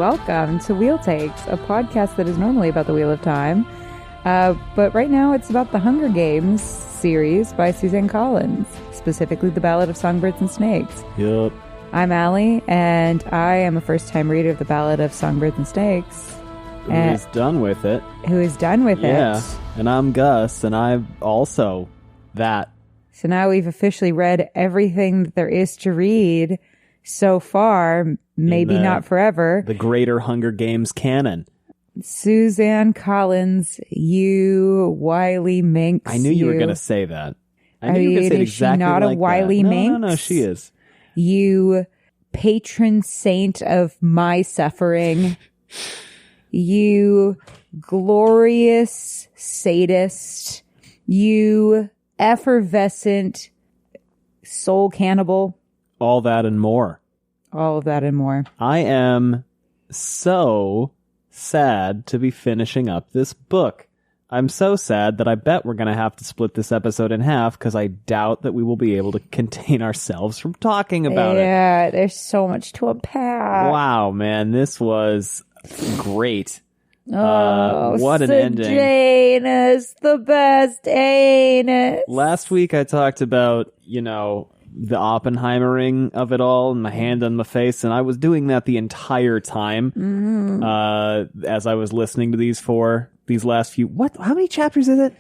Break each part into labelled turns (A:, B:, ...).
A: welcome to Wheel Takes, a podcast that is normally about the Wheel of Time, but right now it's about the Hunger Games series by Suzanne Collins, specifically the Ballad of Songbirds and Snakes.
B: Yep.
A: I'm Allie, and I am a first-time reader of the Ballad of Songbirds and Snakes.
B: Who is done with it.
A: Who is done with it.
B: Yeah, and I'm Gus, and I'm also that.
A: So now we've officially read everything that there is to read so far, maybe not forever.
B: The greater Hunger Games canon.
A: Suzanne Collins, you wily minx.
B: I knew you were going to say that. I knew you were going to say it exactly
A: not
B: like
A: a wily
B: that.
A: minx?
B: No, she is.
A: You patron saint of my suffering. You glorious sadist. You effervescent soul cannibal.
B: All that and more.
A: All of that and more.
B: I am so sad to be finishing up this book. I'm so sad that I bet we're going to have to split this episode in half because I doubt that we will be able to contain ourselves from talking about it.
A: Yeah, there's so much to unpack.
B: Wow, man, this was great.
A: Oh,
B: what an ending.
A: Sejanus, the best anus.
B: Last week I talked about, the Oppenheimering of it all and my hand on my face, and I was doing that the entire time as I was listening to these last few. How many chapters is it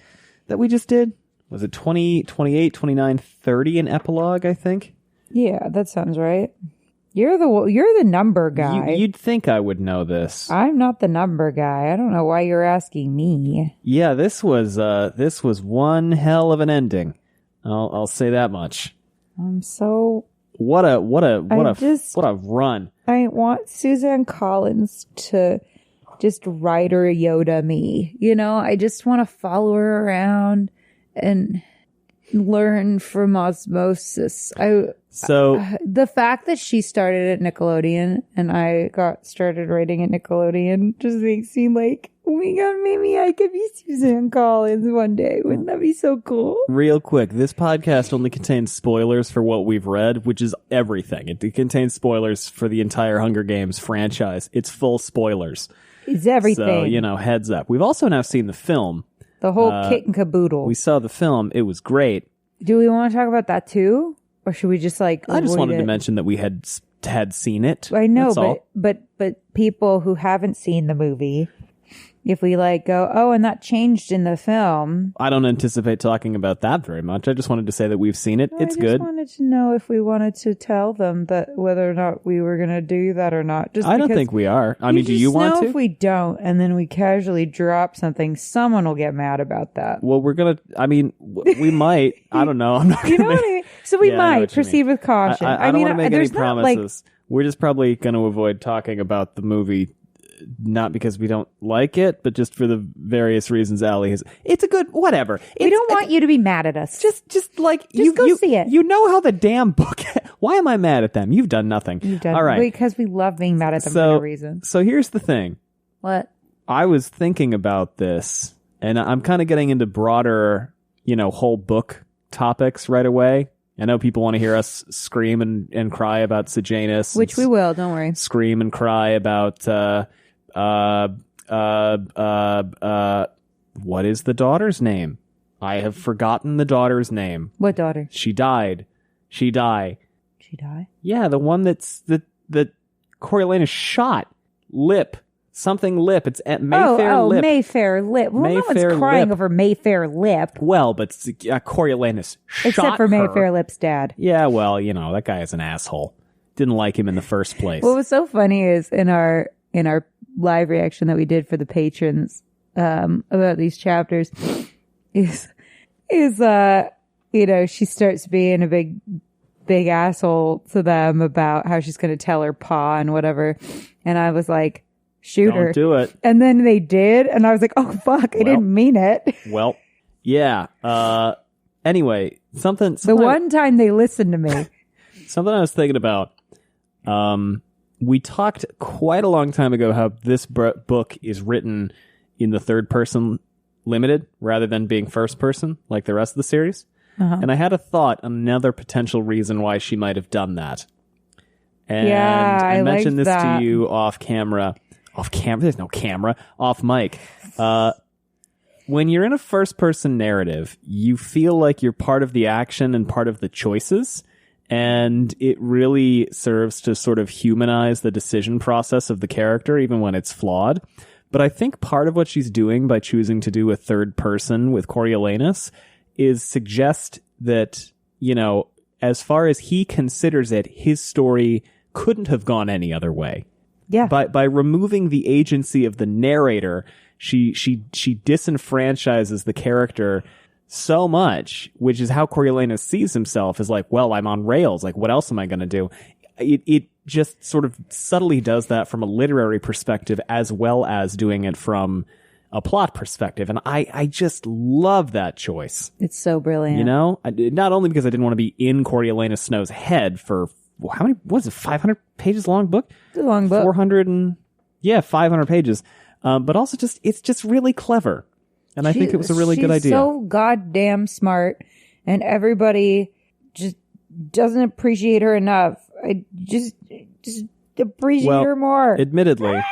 B: that we just did? Was it 20, 28, 29, 30 in epilogue, I think?
A: Yeah, that sounds right. You're the number guy.
B: You'd think I would know this.
A: I'm not the number guy. I don't know why you're asking me.
B: Yeah, this was one hell of an ending. I'll say that much.
A: I'm so...
B: What a run.
A: I want Suzanne Collins to just Rider Yoda me. I just want to follow her around and learn from osmosis. The fact that she started at Nickelodeon and I got started writing at Nickelodeon just makes me like, oh my god, maybe I could be Suzanne Collins one day. Wouldn't that be so cool?
B: Real quick, this podcast only contains spoilers for what we've read, which is everything. It contains spoilers for the entire Hunger Games franchise. It's full spoilers.
A: It's everything.
B: So, heads up. We've also now seen the film.
A: The whole kit and caboodle.
B: We saw the film. It was great.
A: Do we want to talk about that too? Or should we just I
B: just wanted to mention that we had seen it.
A: I know, but people who haven't seen the movie, if we go, oh, and that changed in the film.
B: I don't anticipate talking about that very much. I just wanted to say that we've seen it. It's good.
A: I just wanted to know if we wanted to tell them that whether or not we were going to do that or not.
B: I don't think we are. I mean, do you want to?
A: If we don't, and then we casually drop something, someone will get mad about that.
B: Well, we might. I don't know. I'm not
A: you know what I mean? So we might proceed with caution.
B: I don't want to make any promises. We're just probably going to avoid talking about the movie. Not because we don't like it, but just for the various reasons Allie has. It's a good whatever.
A: We don't want you to be mad at us.
B: Just
A: go see it.
B: You know how the damn book. Why am I mad at them? You've done nothing. All right,
A: because we love being mad at them for no reason.
B: So here's the thing.
A: What?
B: I was thinking about this, and I'm kind of getting into broader, whole book topics right away. I know people want to hear us scream and cry about Sejanus,
A: which we will. Don't worry.
B: Scream and cry about. What is the daughter's name? I have forgotten the daughter's name.
A: What daughter?
B: She died. She died? Yeah, the one that Coriolanus shot. Lip. Something Lip. It's at Mayfair Lip.
A: Mayfair Lip. Well,
B: Mayfair
A: no one's crying
B: Lip.
A: over Mayfair Lip.
B: Well, but Coriolanus shot
A: except for
B: her.
A: Mayfair Lip's dad.
B: Yeah, well, that guy is an asshole. Didn't like him in the first place.
A: What was so funny is in our live reaction that we did for the patrons about these chapters is she starts being a big asshole to them about how she's going to tell her pa and whatever, and I was like, shoot her.
B: Don't do it.
A: And then they did, and I was like, oh fuck, I didn't mean it.
B: Well, yeah. Anyway, something
A: the one time they listened to me.
B: Something I was thinking about. We talked quite a long time ago how this book is written in the third person limited rather than being first person like the rest of the series. And I had a thought, another potential reason why she might have done that. And
A: Yeah,
B: I
A: I
B: mentioned
A: liked
B: this
A: that.
B: to you off camera. Off camera? There's no camera. Off mic. When you're in a first-person narrative, you feel like you're part of the action and part of the choices, and it really serves to sort of humanize the decision process of the character, even when it's flawed. But I think part of what she's doing by choosing to do a third person with Coriolanus is suggest that, you know, as far as he considers it, his story couldn't have gone any other way.
A: Yeah.
B: By removing the agency of the narrator, she disenfranchises the character so much, which is how Coriolanus sees himself, as like, well, I'm on rails. Like, what else am I going to do? It just sort of subtly does that from a literary perspective as well as doing it from a plot perspective. And I just love that choice.
A: It's so brilliant.
B: You know, not only because I didn't want to be in Coriolanus Snow's head for how many, what is it, 500 pages long book?
A: It's a long book.
B: 500 pages. But also it's just really clever. And I think it was a really good idea.
A: She's so goddamn smart, and everybody just doesn't appreciate her enough. I just appreciate her more.
B: Admittedly,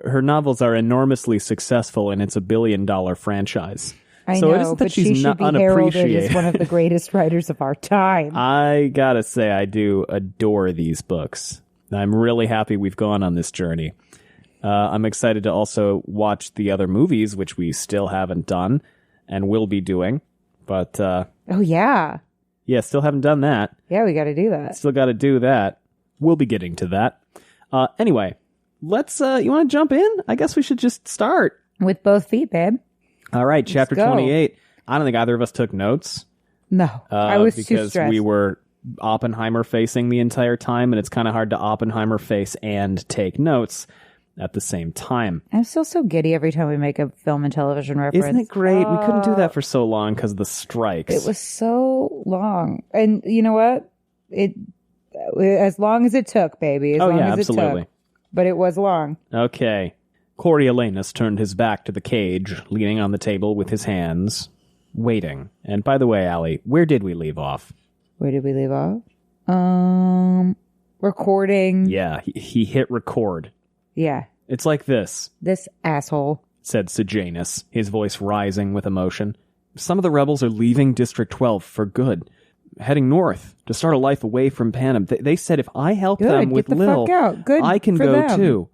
B: her novels are enormously successful, and it's $1 billion franchise.
A: I
B: so
A: know,
B: it isn't that
A: but
B: she's
A: she should
B: not
A: be heralded
B: unappreciated.
A: as one of the greatest writers of our time.
B: I gotta say, I do adore these books. I'm really happy we've gone on this journey. I'm excited to also watch the other movies, which we still haven't done and will be doing. But
A: oh, yeah.
B: yeah, still haven't done that.
A: Yeah, we got to do that.
B: Still got to do that. We'll be getting to that. Anyway, let's. You want to jump in? I guess we should just start.
A: With both feet, babe.
B: All right, chapter
A: go.
B: 28. I don't think either of us took notes.
A: No, I was too
B: because
A: stressed.
B: we were Oppenheimer facing the entire time, and it's kind of hard to Oppenheimer face and take notes at the same time.
A: I'm still so giddy every time we make a film and television reference.
B: Isn't it great? We couldn't do that for so long because of the strikes.
A: It was so long. And you know what? As long as it took, baby. As long as
B: absolutely.
A: it took. But it was long.
B: Okay. Coriolanus turned his back to the cage, leaning on the table with his hands, waiting. And by the way, Allie, where did we leave off?
A: Where did we leave off? Recording.
B: Yeah, he hit record.
A: Yeah.
B: It's like this.
A: This asshole.
B: Said Sejanus, his voice rising with emotion. Some of the rebels are leaving District 12 for good, heading north to start a life away from Panem. They said if I help them with
A: Get the
B: Lil,
A: fuck out. Good
B: I can
A: for
B: go
A: them.
B: too.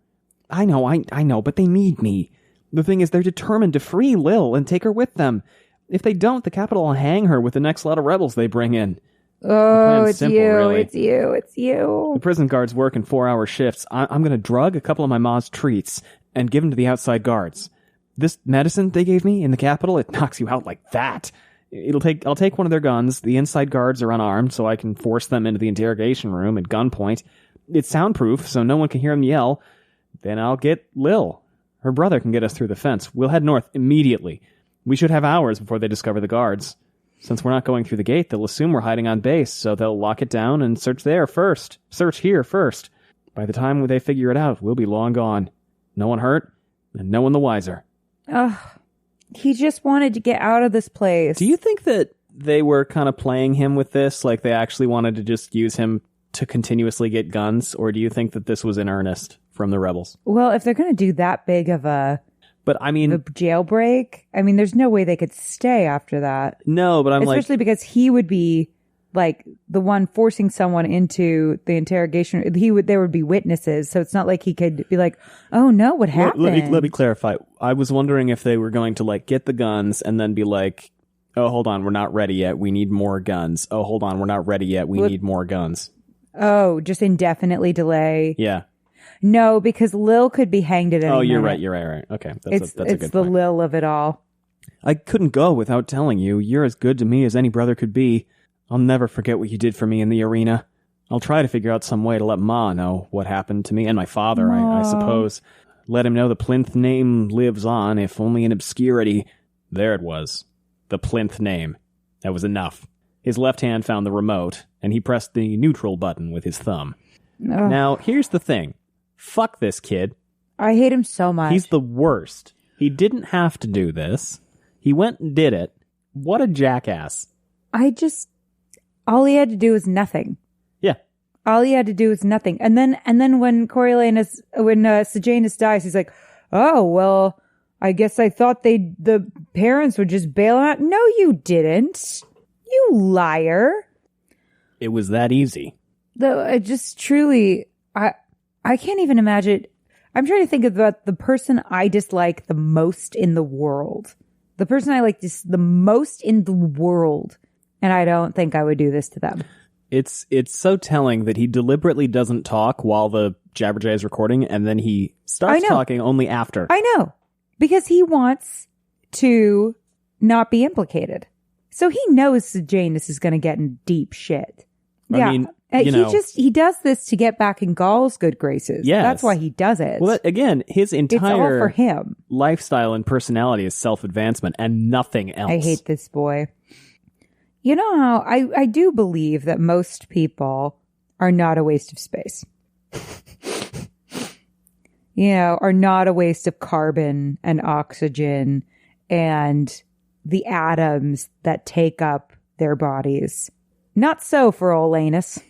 B: I know, but they need me. The thing is, they're determined to free Lil and take her with them. If they don't, the capital will hang her with the next lot of rebels they bring in.
A: Oh, it's
B: simple,
A: you.
B: really.
A: It's you. It's you.
B: The prison guards work in 4-hour shifts. I'm going to drug a couple of my ma's treats and give them to the outside guards. This medicine they gave me in the capital, it knocks you out like that. I'll take one of their guns. The inside guards are unarmed, so I can force them into the interrogation room at gunpoint. It's soundproof, so no one can hear them yell. Then I'll get Lil. Her brother can get us through the fence. We'll head north immediately. We should have hours before they discover the guards. Since we're not going through the gate, they'll assume we're hiding on base, so they'll lock it down and search there first. Search here first. By the time they figure it out, we'll be long gone. No one hurt, and no one the wiser.
A: Ugh. He just wanted to get out of this place.
B: Do you think that they were kind of playing him with this? Like they actually wanted to just use him to continuously get guns? Or do you think that this was in earnest from the rebels?
A: Well, if they're going to do that big of a jailbreak, I mean, there's no way they could stay after that.
B: No, but
A: especially because he would be like the one forcing someone into the interrogation. There would be witnesses, so it's not like he could be like, "Oh no, what happened?"
B: Let me clarify. I was wondering if they were going to like get the guns and then be like, "Oh, hold on, we're not ready yet. We need more guns. Oh, hold on, we're not ready yet. We need more guns."
A: Oh, just indefinitely delay.
B: Yeah.
A: No, because Lil could be hanged at any
B: Oh, you're
A: minute.
B: right. Okay, that's a good
A: It's the
B: point.
A: Lil of it all.
B: I couldn't go without telling you. You're as good to me as any brother could be. I'll never forget what you did for me in the arena. I'll try to figure out some way to let Ma know what happened to me and my father, I suppose. Let him know the Plinth name lives on, if only in obscurity. There it was. The Plinth name. That was enough. His left hand found the remote, and he pressed the neutral button with his thumb.
A: Ugh.
B: Now, here's the thing. Fuck this kid.
A: I hate him so much.
B: He's the worst. He didn't have to do this. He went and did it. What a jackass.
A: all he had to do was nothing.
B: Yeah.
A: All he had to do was nothing. And then when Sejanus dies, he's like, oh, well, I guess I thought the parents would just bail out. No, you didn't. You liar.
B: It was that easy.
A: Though I just truly, I can't even imagine. I'm trying to think about the person I dislike the most in the world. The person I like the most in the world. And I don't think I would do this to them.
B: It's so telling that he deliberately doesn't talk while the Jabberjay is recording, and then he starts talking only after.
A: I know. Because he wants to not be implicated. So he knows Sejanus is going to get in deep shit.
B: I mean,
A: he does this to get back in Gaul's good graces.
B: Yes.
A: That's why he does it.
B: Well, again, his entire
A: it's all for him.
B: Lifestyle and personality is self-advancement and nothing else.
A: I hate this boy. You know how I do believe that most people are not a waste of space. Are not a waste of carbon and oxygen and the atoms that take up their bodies. Not so for Olanus.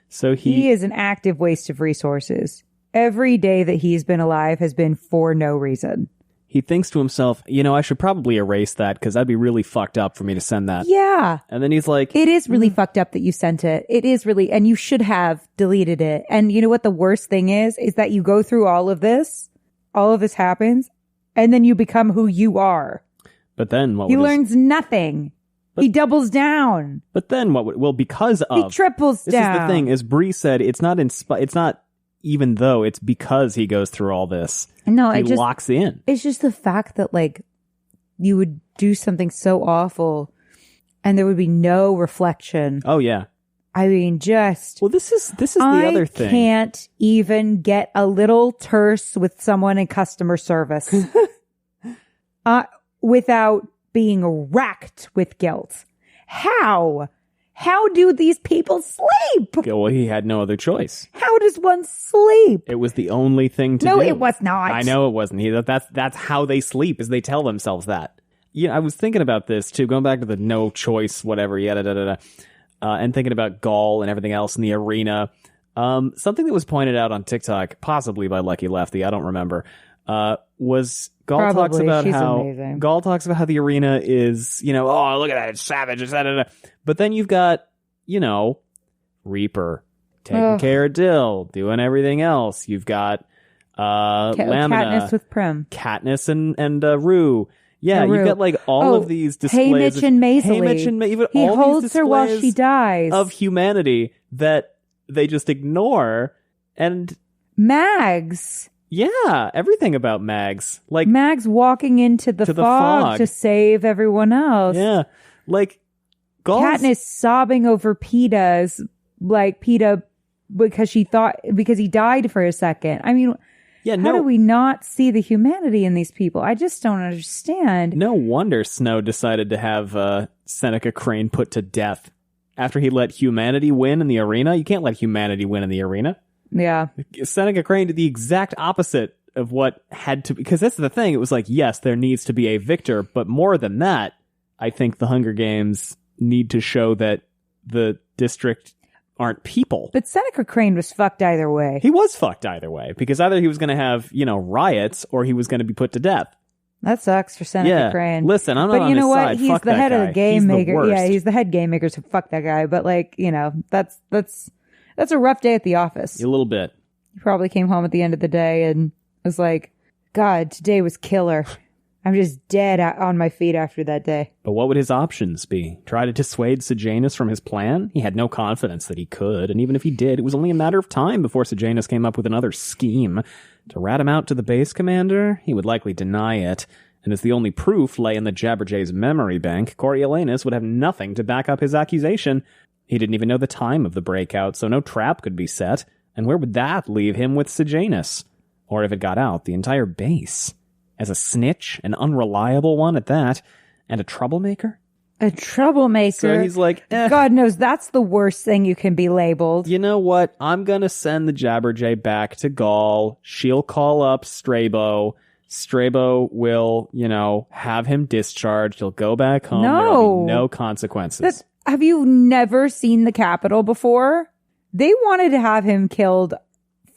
B: So
A: he is an active waste of resources. Every day that he's been alive has been for no reason.
B: He thinks to himself, I should probably erase that because that'd be really fucked up for me to send that.
A: Yeah.
B: And then he's like,
A: it is really fucked up that you sent it. It is really, and you should have deleted it. And you know what the worst thing is that you go through all of this happens, and then you become who you are.
B: But then what?
A: He learns nothing. He doubles down.
B: But then what? Well, because of
A: he triples down.
B: This is the thing, as Bree said, it's not even though it's because he goes through all this.
A: No,
B: he locks in.
A: It's just the fact that you would do something so awful and there would be no reflection.
B: Oh yeah.
A: I mean,
B: well, this is the other thing.
A: I can't even get a little terse with someone in customer service without being racked with guilt. How? How do these people sleep?
B: Well, he had no other choice.
A: How does one sleep?
B: It was the only thing to do.
A: No, it was not.
B: I know it wasn't. That's how they sleep, is they tell themselves that. I was thinking about this too, going back to the no choice, whatever, and thinking about Gaul and everything else in the arena. Something that was pointed out on TikTok, possibly by Lucky Lefty, I don't remember, was Gaul talks about how the arena is, oh, look at that, it's savage, but then you've got, Reaper taking care of Dill, doing everything else. You've got Lamina,
A: Katniss with Prim,
B: Katniss and Rue. Yeah, you've got all of these displays.
A: Haymitch and Maisley.
B: Even
A: he
B: all
A: holds
B: these
A: her while she dies.
B: Of humanity that they just ignore. And
A: Mags.
B: Yeah, everything about Mags.
A: Mags walking into the fog to save everyone else.
B: Yeah.
A: Katniss sobbing over Peeta's, Peeta because he died for a second. I mean, how do we not see the humanity in these people? I just don't understand.
B: No wonder Snow decided to have Seneca Crane put to death after he let humanity win in the arena. You can't let humanity win in the arena.
A: Yeah.
B: Seneca Crane did the exact opposite of what had to, because that's the thing. It was yes, there needs to be a victor, but more than that, I think the Hunger Games need to show that the district aren't people.
A: But Seneca Crane was fucked either way.
B: He was fucked either way, because either he was going to have, riots, or he was going to be put to death.
A: That sucks for Seneca Crane.
B: Listen, I'm not
A: but
B: on
A: you know
B: his
A: what?
B: side.
A: He's
B: fuck
A: the head of the game maker. Yeah, he's the head game maker, so fuck that guy. But that's a rough day at the office.
B: A little bit.
A: He probably came home at the end of the day and was like, God, today was killer. I'm just dead on my feet after that day.
B: But what would his options be? Try to dissuade Sejanus from his plan? He had no confidence that he could, and even if he did, it was only a matter of time before Sejanus came up with another scheme. To rat him out to the base commander? He would likely deny it, and as the only proof lay in the Jabberjay's memory bank, Coriolanus would have nothing to back up his accusation. He didn't even know the time of the breakout, so no trap could be set, and where would that leave him with Sejanus? Or if it got out, the entire base. As a snitch, an unreliable one at that, and a troublemaker?
A: A troublemaker?
B: So he's like,
A: God knows that's the worst thing you can be labeled.
B: You know what? I'm gonna send the Jabberjay back to Gaul. She'll call up Strabo. Strabo will, have him discharged. He'll go back home.
A: No.
B: There'll be no consequences.
A: Have you never seen the Capitol before? They wanted to have him killed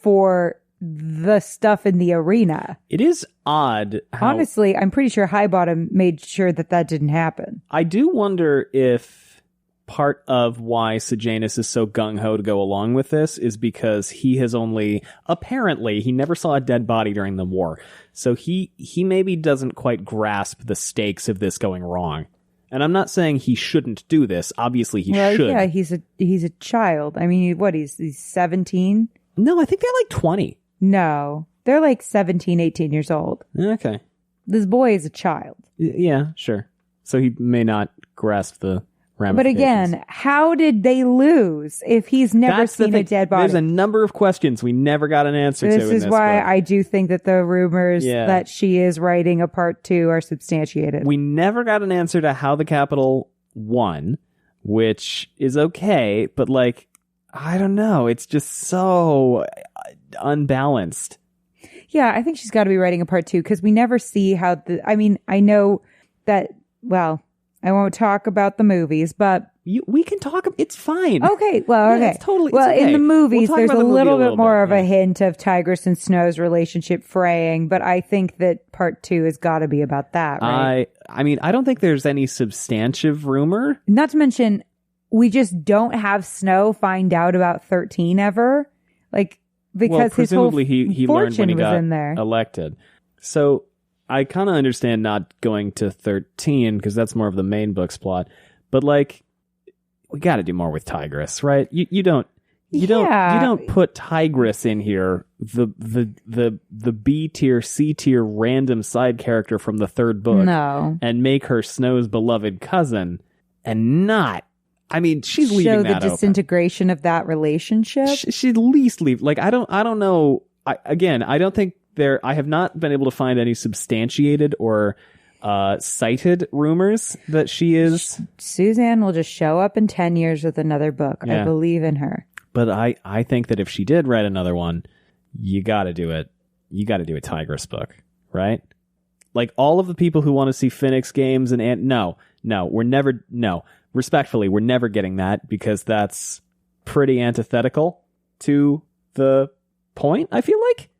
A: for the stuff in the arena.
B: It is odd.
A: Honestly, I'm pretty sure Highbottom made sure that didn't happen.
B: I do wonder if part of why Sejanus is so gung-ho to go along with this is because he has apparently, he never saw a dead body during the war. So he maybe doesn't quite grasp the stakes of this going wrong. And I'm not saying he shouldn't do this. Obviously, he should.
A: Yeah, he's a child. I mean, he's 17?
B: No, I think they're like 20.
A: No, they're like 17, 18 years old.
B: Okay.
A: This boy is a child.
B: Yeah, sure. So he may not grasp the ramifications.
A: But again, how did they lose if he's never seen a dead body?
B: There's a number of questions we never got an answer to.
A: This is why I do think that the rumors that she is writing a part 2 are substantiated.
B: We never got an answer to how the Capitol won, which is okay, but like, I don't know. It's just so unbalanced.
A: Yeah, I think she's got to be writing a part 2 because we never see how I know that, well, I won't talk about the movies, but
B: we can talk. It's fine.
A: Okay, well, okay.
B: Yeah, it's totally.
A: Well,
B: it's okay.
A: in the movies,
B: We'll
A: there's a little bit more of
B: yeah.
A: a hint of Tigress and Snow's relationship fraying, but I think that part 2 has got to be about that, right?
B: I mean, I don't think there's any substantive rumor.
A: Not to mention, we just don't have Snow find out about 13 ever, like because
B: presumably
A: his whole
B: he learned when he
A: fortune was
B: got
A: in there.
B: elected. So I kind of understand not going to 13 because that's more of the main book's plot. But like, we got to do more with Tigress, right? You don't put Tigress in here, the B tier, C tier random side character from the third book,
A: no,
B: and make her Snow's beloved cousin, and not. I mean, she's leaving that open.
A: Show the disintegration of that relationship.
B: She'd at least leave. Like, I don't know. I don't think I have not been able to find any substantiated or cited rumors that she is.
A: Suzanne will just show up in 10 years with another book.
B: Yeah.
A: I believe in her.
B: But I think that if she did write another one, you got to do it. You got to do a Tigress book, right? Like all of the people who want to see Phoenix Games respectfully, we're never getting that because that's pretty antithetical to the point, I feel like.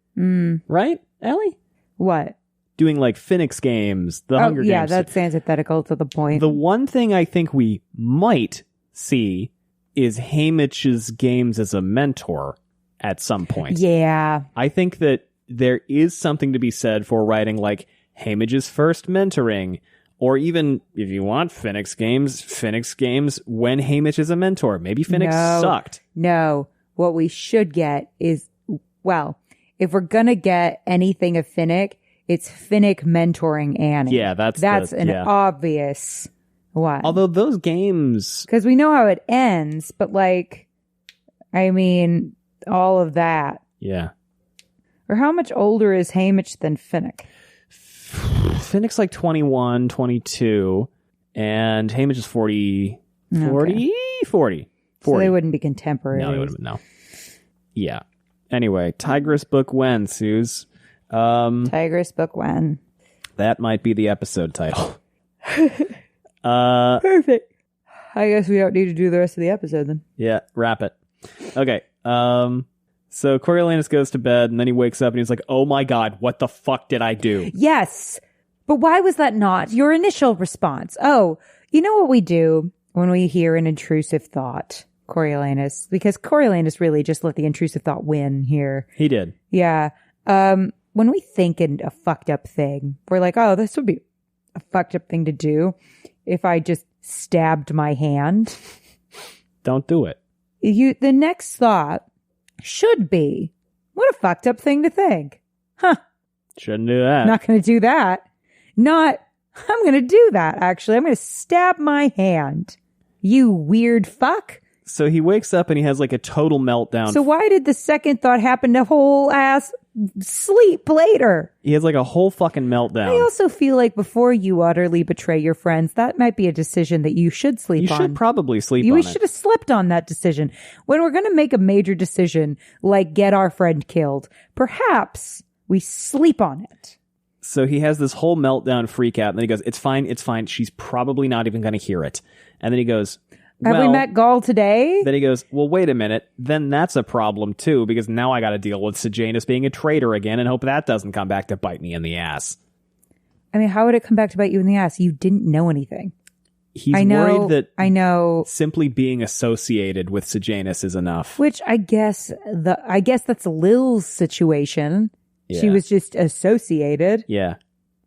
B: Right, Ellie?
A: What?
B: Doing like Phoenix Games, the Hunger Games.
A: Yeah, that's antithetical to the point.
B: The one thing I think we might see is Haymitch's games as a mentor at some point.
A: Yeah.
B: I think that there is something to be said for writing like Haymitch's first mentoring, or even if you want Phoenix Games when Haymitch is a mentor. Maybe Phoenix sucked.
A: No. What we should get is, well, if we're going to get anything of Finnick, it's Finnick mentoring Annie.
B: Yeah, that's
A: an obvious one.
B: Although those games...
A: Because we know how it ends, but like, I mean, all of that.
B: Yeah.
A: Or how much older is Haymitch than Finnick?
B: Finnick's like 21, 22, and Haymitch is 40.
A: So they wouldn't be contemporaries.
B: No, they wouldn't. No. Yeah. Anyway, Tigress book when, Suze?
A: Tigress book when?
B: That might be the episode title.
A: Perfect. I guess we don't need to do the rest of the episode then.
B: Yeah, wrap it. Okay. So Coriolanus goes to bed, and then he wakes up, and he's like, oh my god, what the fuck did I do?
A: Yes. But why was that not your initial response? Oh, you know what we do when we hear an intrusive thought, Coriolanus? Because Coriolanus really just let the intrusive thought win here.
B: He did.
A: Yeah. When we think a fucked up thing, we're like, oh, this would be a fucked up thing to do if I just stabbed my hand.
B: Don't do it.
A: The next thought should be, what a fucked up thing to think. Huh.
B: Shouldn't do that.
A: Not going to do that. I'm going to do that, actually. I'm going to stab my hand. You weird fuck.
B: So he wakes up and he has like a total meltdown.
A: So why did the second thought happen to whole ass sleep later?
B: He has like a whole fucking meltdown.
A: I also feel like before you utterly betray your friends, that might be a decision that you should sleep on.
B: You should probably sleep on it.
A: We should have slept on that decision. When we're going to make a major decision, like get our friend killed, perhaps we sleep on it.
B: So he has this whole meltdown freak out, and then he goes, it's fine. She's probably not even going to hear it. And then he goes,
A: Have we met Gaul today?
B: Then he goes, well, wait a minute. Then that's a problem, too, because now I got to deal with Sejanus being a traitor again and hope that doesn't come back to bite me in the ass.
A: I mean, how would it come back to bite you in the ass? You didn't know anything.
B: He's worried that
A: I know
B: simply being associated with Sejanus is enough.
A: Which I guess that's Lil's situation.
B: Yeah.
A: She was just associated.
B: Yeah.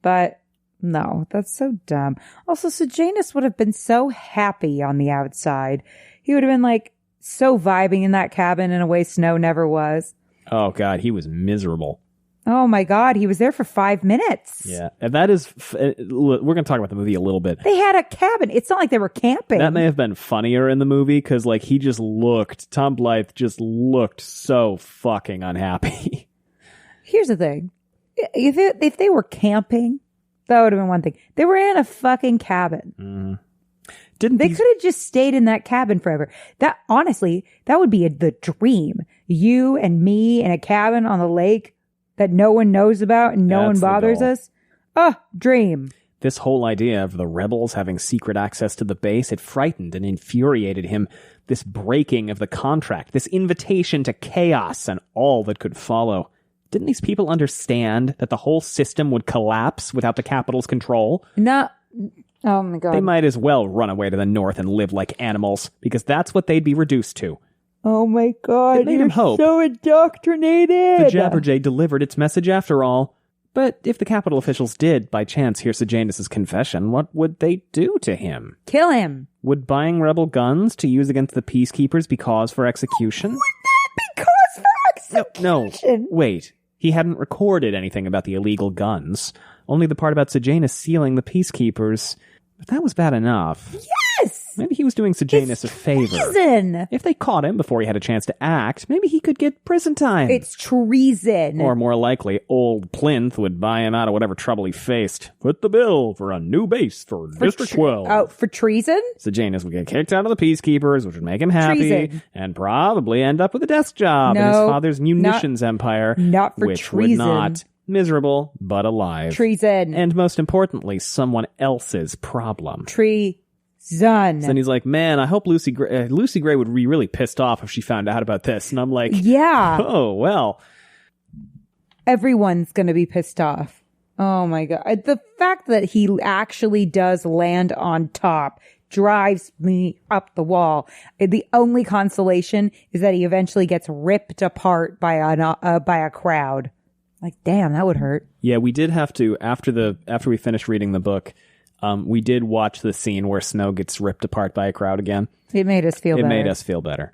A: But no, that's so dumb. Also, Sejanus would have been so happy on the outside. He would have been like so vibing in that cabin in a way Snow never was.
B: Oh God, he was miserable.
A: Oh my God, he was there for 5 minutes.
B: Yeah, and that is, we're going to talk about the movie a little bit.
A: They had a cabin. It's not like they were camping.
B: That may have been funnier in the movie because, like, Tom Blythe just looked so fucking unhappy.
A: Here's the thing. If they were camping, that would have been one thing. They were in a fucking cabin. They could have just stayed in that cabin forever. Honestly, that would be the dream. You and me in a cabin on the lake that no one knows about and no one bothers us. Oh, dream.
B: This whole idea of the rebels having secret access to the base, it frightened and infuriated him. This breaking of the contract, this invitation to chaos and all that could follow. Didn't these people understand that the whole system would collapse without the capital's control?
A: No. Oh my God.
B: They might as well run away to the north and live like animals, because that's what they'd be reduced to.
A: Oh my God,
B: it made him hope.
A: So indoctrinated.
B: The Jabberjay delivered its message after all. But if the capital officials did, by chance, hear Sejanus' confession, what would they do to him?
A: Kill him.
B: Would buying rebel guns to use against the peacekeepers be cause for execution?
A: Would that be cause for execution?
B: No, wait. He hadn't recorded anything about the illegal guns. Only the part about Sejanus sealing the peacekeepers. But that was bad enough.
A: Yes!
B: Maybe he was doing Sejanus a favor.
A: Treason!
B: If they caught him before he had a chance to act, maybe he could get prison time.
A: It's treason.
B: Or more likely, old Plinth would buy him out of whatever trouble he faced. Put the bill for a new base for District 12.
A: Oh, for treason?
B: Sejanus would get kicked out of the peacekeepers, which would make him happy.
A: Treason.
B: And probably end up with a desk job in his father's munitions empire.
A: Not for
B: which
A: treason.
B: Would not. Miserable, but alive.
A: Treason.
B: And most importantly, someone else's problem.
A: Treason.
B: And he's like, man, I hope Lucy Gray would be really pissed off if she found out about this. And I'm like,
A: yeah.
B: Oh, well.
A: Everyone's going to be pissed off. Oh my God. The fact that he actually does land on top drives me up the wall. The only consolation is that he eventually gets ripped apart by a crowd. Like, damn, that would hurt.
B: Yeah, we did have to, after we finished reading the book, we did watch the scene where Snow gets ripped apart by a crowd again.
A: It made us feel better.
B: It made us feel better.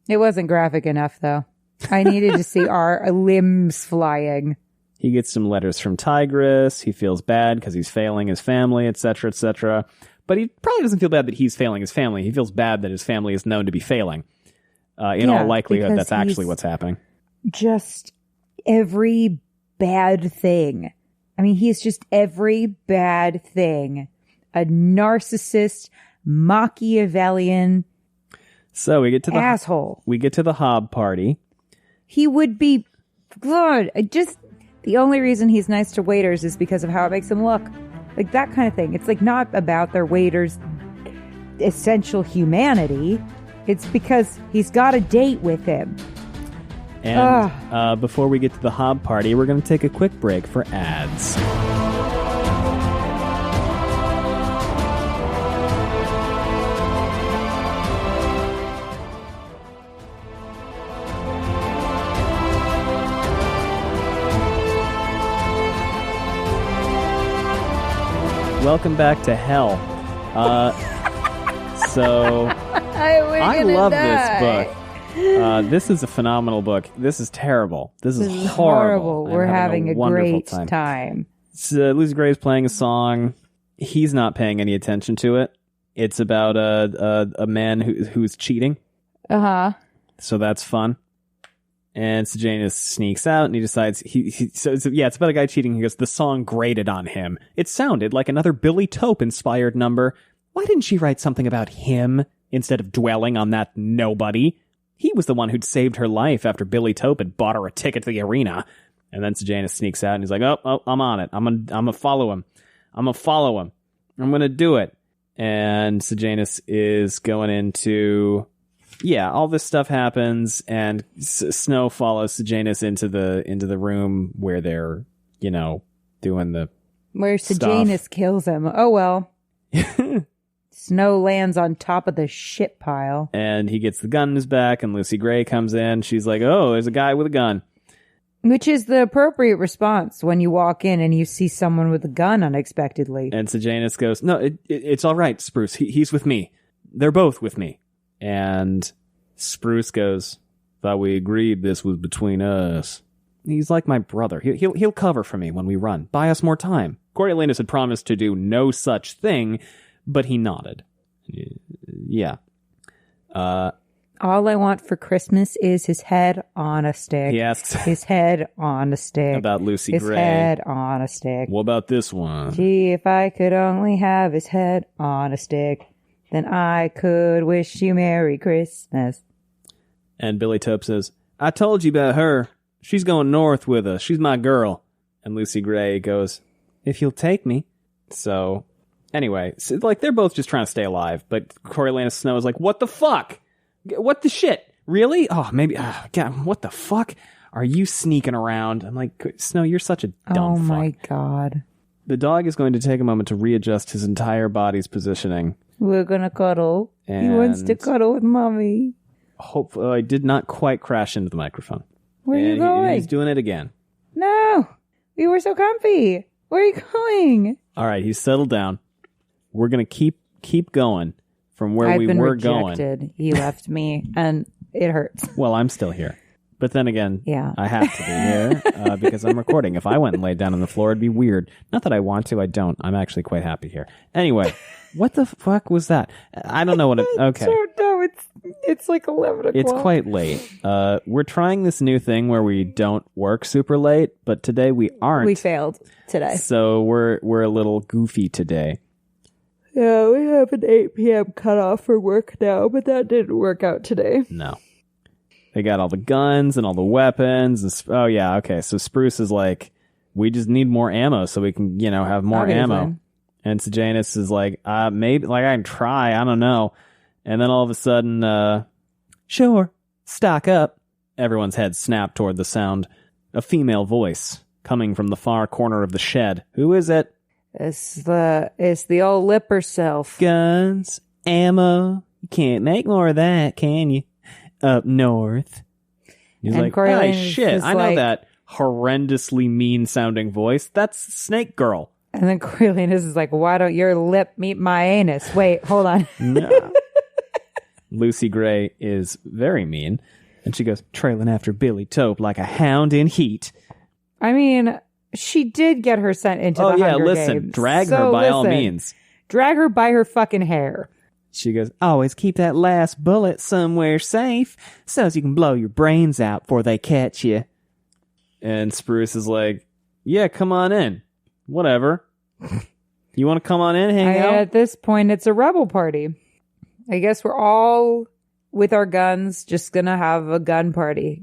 A: It wasn't graphic enough, though. I needed to see our limbs flying.
B: He gets some letters from Tigris. He feels bad because he's failing his family, etc., etc. But he probably doesn't feel bad that he's failing his family. He feels bad that his family is known to be failing. In all likelihood, that's actually what's happening.
A: Just every bad thing. I mean, he's just every bad thing. A narcissist, Machiavellian,
B: so we get to the
A: asshole.
B: We get to the Hob party.
A: He would be good. The only reason he's nice to waiters is because of how it makes him look. Like that kind of thing. It's like not about their waiters' essential humanity. It's because he's got a date with him.
B: And before we get to the Hob party, we're going to take a quick break for ads. Welcome back to hell. So I love this book. This is a phenomenal book. This is terrible. This is horrible.
A: We're having a great
B: time. Lucy Gray is playing a song. He's not paying any attention to it. It's about a man who's cheating. So that's fun. And Sejanus sneaks out and he decides it's about a guy cheating. He goes, the song grated on him. It sounded like another Billy Tope inspired number. Why didn't she write something about him instead of dwelling on that nobody? He was the one who'd saved her life after Billy Tope had bought her a ticket to the arena. And then Sejanus sneaks out and he's like, oh, I'm on it. I'm gonna follow him. I'm gonna do it. And Sejanus is going into... Yeah, all this stuff happens, and Snow follows Sejanus into the room where they're, doing the
A: Where Sejanus kills him. Oh, well. Snow lands on top of the shit pile.
B: And he gets the gun in his back, and Lucy Gray comes in. She's like, oh, there's a guy with a gun.
A: Which is the appropriate response when you walk in and you see someone with a gun unexpectedly.
B: And Sejanus goes, no, it's all right, Spruce. He's with me. They're both with me. And Spruce goes, thought we agreed this was between us. He's like my brother. He'll cover for me when we run. Buy us more time. Coriolanus had promised to do no such thing, but he nodded. Yeah.
A: All I want for Christmas is his head on a stick.
B: He asks
A: his head on a stick.
B: About Lucy
A: his
B: Gray.
A: His head on a stick.
B: What about this one?
A: Gee, if I could only have his head on a stick, then I could wish you Merry Christmas.
B: And Billy Tope says, I told you about her. She's going north with us. She's my girl. And Lucy Gray goes, if you'll take me. So, anyway, they're both just trying to stay alive. But Coriolanus Snow is like, what the fuck? What the shit? Really? Oh, maybe. God, what the fuck? Are you sneaking around? I'm like, Snow, you're such a dumb fuck.
A: Oh my God.
B: The dog is going to take a moment to readjust his entire body's positioning.
A: We're going to cuddle. He wants to cuddle with mommy.
B: Hopefully, I did not quite crash into the microphone.
A: Where are you going?
B: He's doing it again.
A: No. We were so comfy. Where are you going?
B: All right, he's settled down. We're going to keep going. From where we were
A: rejected.
B: going.
A: He left me, and it hurts.
B: Well, I'm still here. But then again,
A: yeah.
B: I have to be here because I'm recording. If I went and laid down on the floor, it'd be weird. Not that I want to, I don't. I'm actually quite happy here. Anyway, what the fuck was that? I don't know what it... Okay.
A: No, it's like 11 o'clock.
B: It's quite late. We're trying this new thing where we don't work super late, but today we aren't.
A: We failed today.
B: So we're a little goofy today.
A: Yeah, we have an 8 p.m. cutoff for work now, but that didn't work out today.
B: No. They got all the guns and all the weapons. And oh, yeah, okay. So Spruce is like, we just need more ammo so we can, have more ammo. And Sejanus is like, maybe, I can try. I don't know. And then all of a sudden, sure, stock up. Everyone's head snapped toward the sound. A female voice coming from the far corner of the shed. Who is it?
A: It's the old lipper self.
B: Guns, ammo. You can't make more of that, can you? Up north. He's
A: and
B: like,
A: Coriolanus
B: hey, shit, I know that horrendously mean-sounding voice. That's Snake Girl.
A: And then Coriolanus is like, why don't your lip meet my anus? Wait, hold on.
B: No. Lucy Gray is very mean. And she goes, trailing after Billy Tope like a hound in heat.
A: I mean... She did get her sent into the Hunger Games.
B: Drag her by all means.
A: Drag her by her fucking hair.
B: She goes, always keep that last bullet somewhere safe so as you can blow your brains out before they catch you. And Spruce is like, yeah, come on in. Whatever. You want to come on in, hang out?
A: At this point, it's a rebel party. I guess we're all, with our guns, just gonna have a gun party.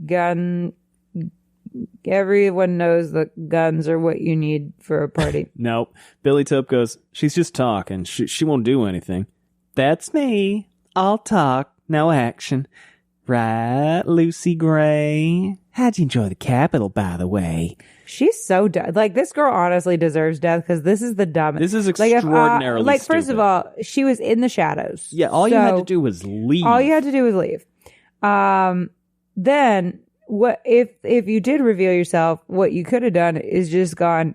A: Everyone knows that guns are what you need for a party.
B: Nope. Billy Tope goes, she's just talking. She won't do anything. That's me. I'll talk. No action. Right, Lucy Gray? How'd you enjoy the Capitol, by the way?
A: She's so dumb. This girl honestly deserves death because this is the dumbest.
B: This is extraordinarily stupid.
A: First of all, she was in the shadows.
B: Yeah, all you had to do was leave.
A: All you had to do was leave. Then... What if you did reveal yourself? What you could have done is just gone.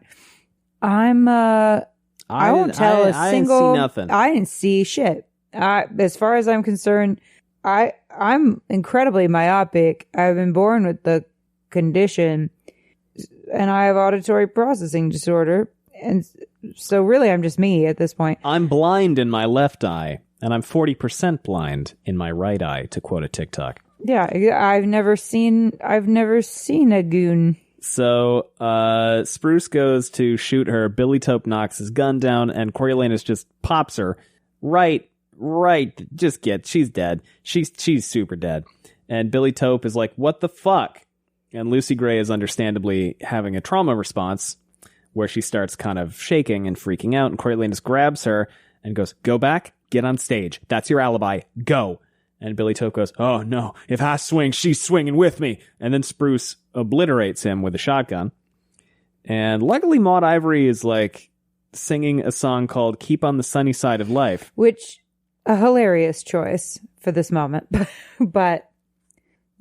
A: I won't tell a single.
B: I didn't see nothing.
A: I didn't see shit. As far as I'm concerned, I'm incredibly myopic. I've been born with the condition, and I have auditory processing disorder, and so really, I'm just me at this point.
B: I'm blind in my left eye, and I'm 40% blind in my right eye, to quote a TikTok.
A: Yeah, I've never seen a goon.
B: So, Spruce goes to shoot her. Billy Tope knocks his gun down, and Coriolanus just pops her. Right. She's dead. She's super dead. And Billy Tope is like, what the fuck? And Lucy Gray is understandably having a trauma response, where she starts kind of shaking and freaking out, and Coriolanus grabs her, and goes, go back, get on stage. That's your alibi. Go. And Billy Tope goes, oh no, if I swing, she's swinging with me. And then Spruce obliterates him with a shotgun. And luckily Maude Ivory is like singing a song called Keep on the Sunny Side of Life.
A: Which, a hilarious choice for this moment. But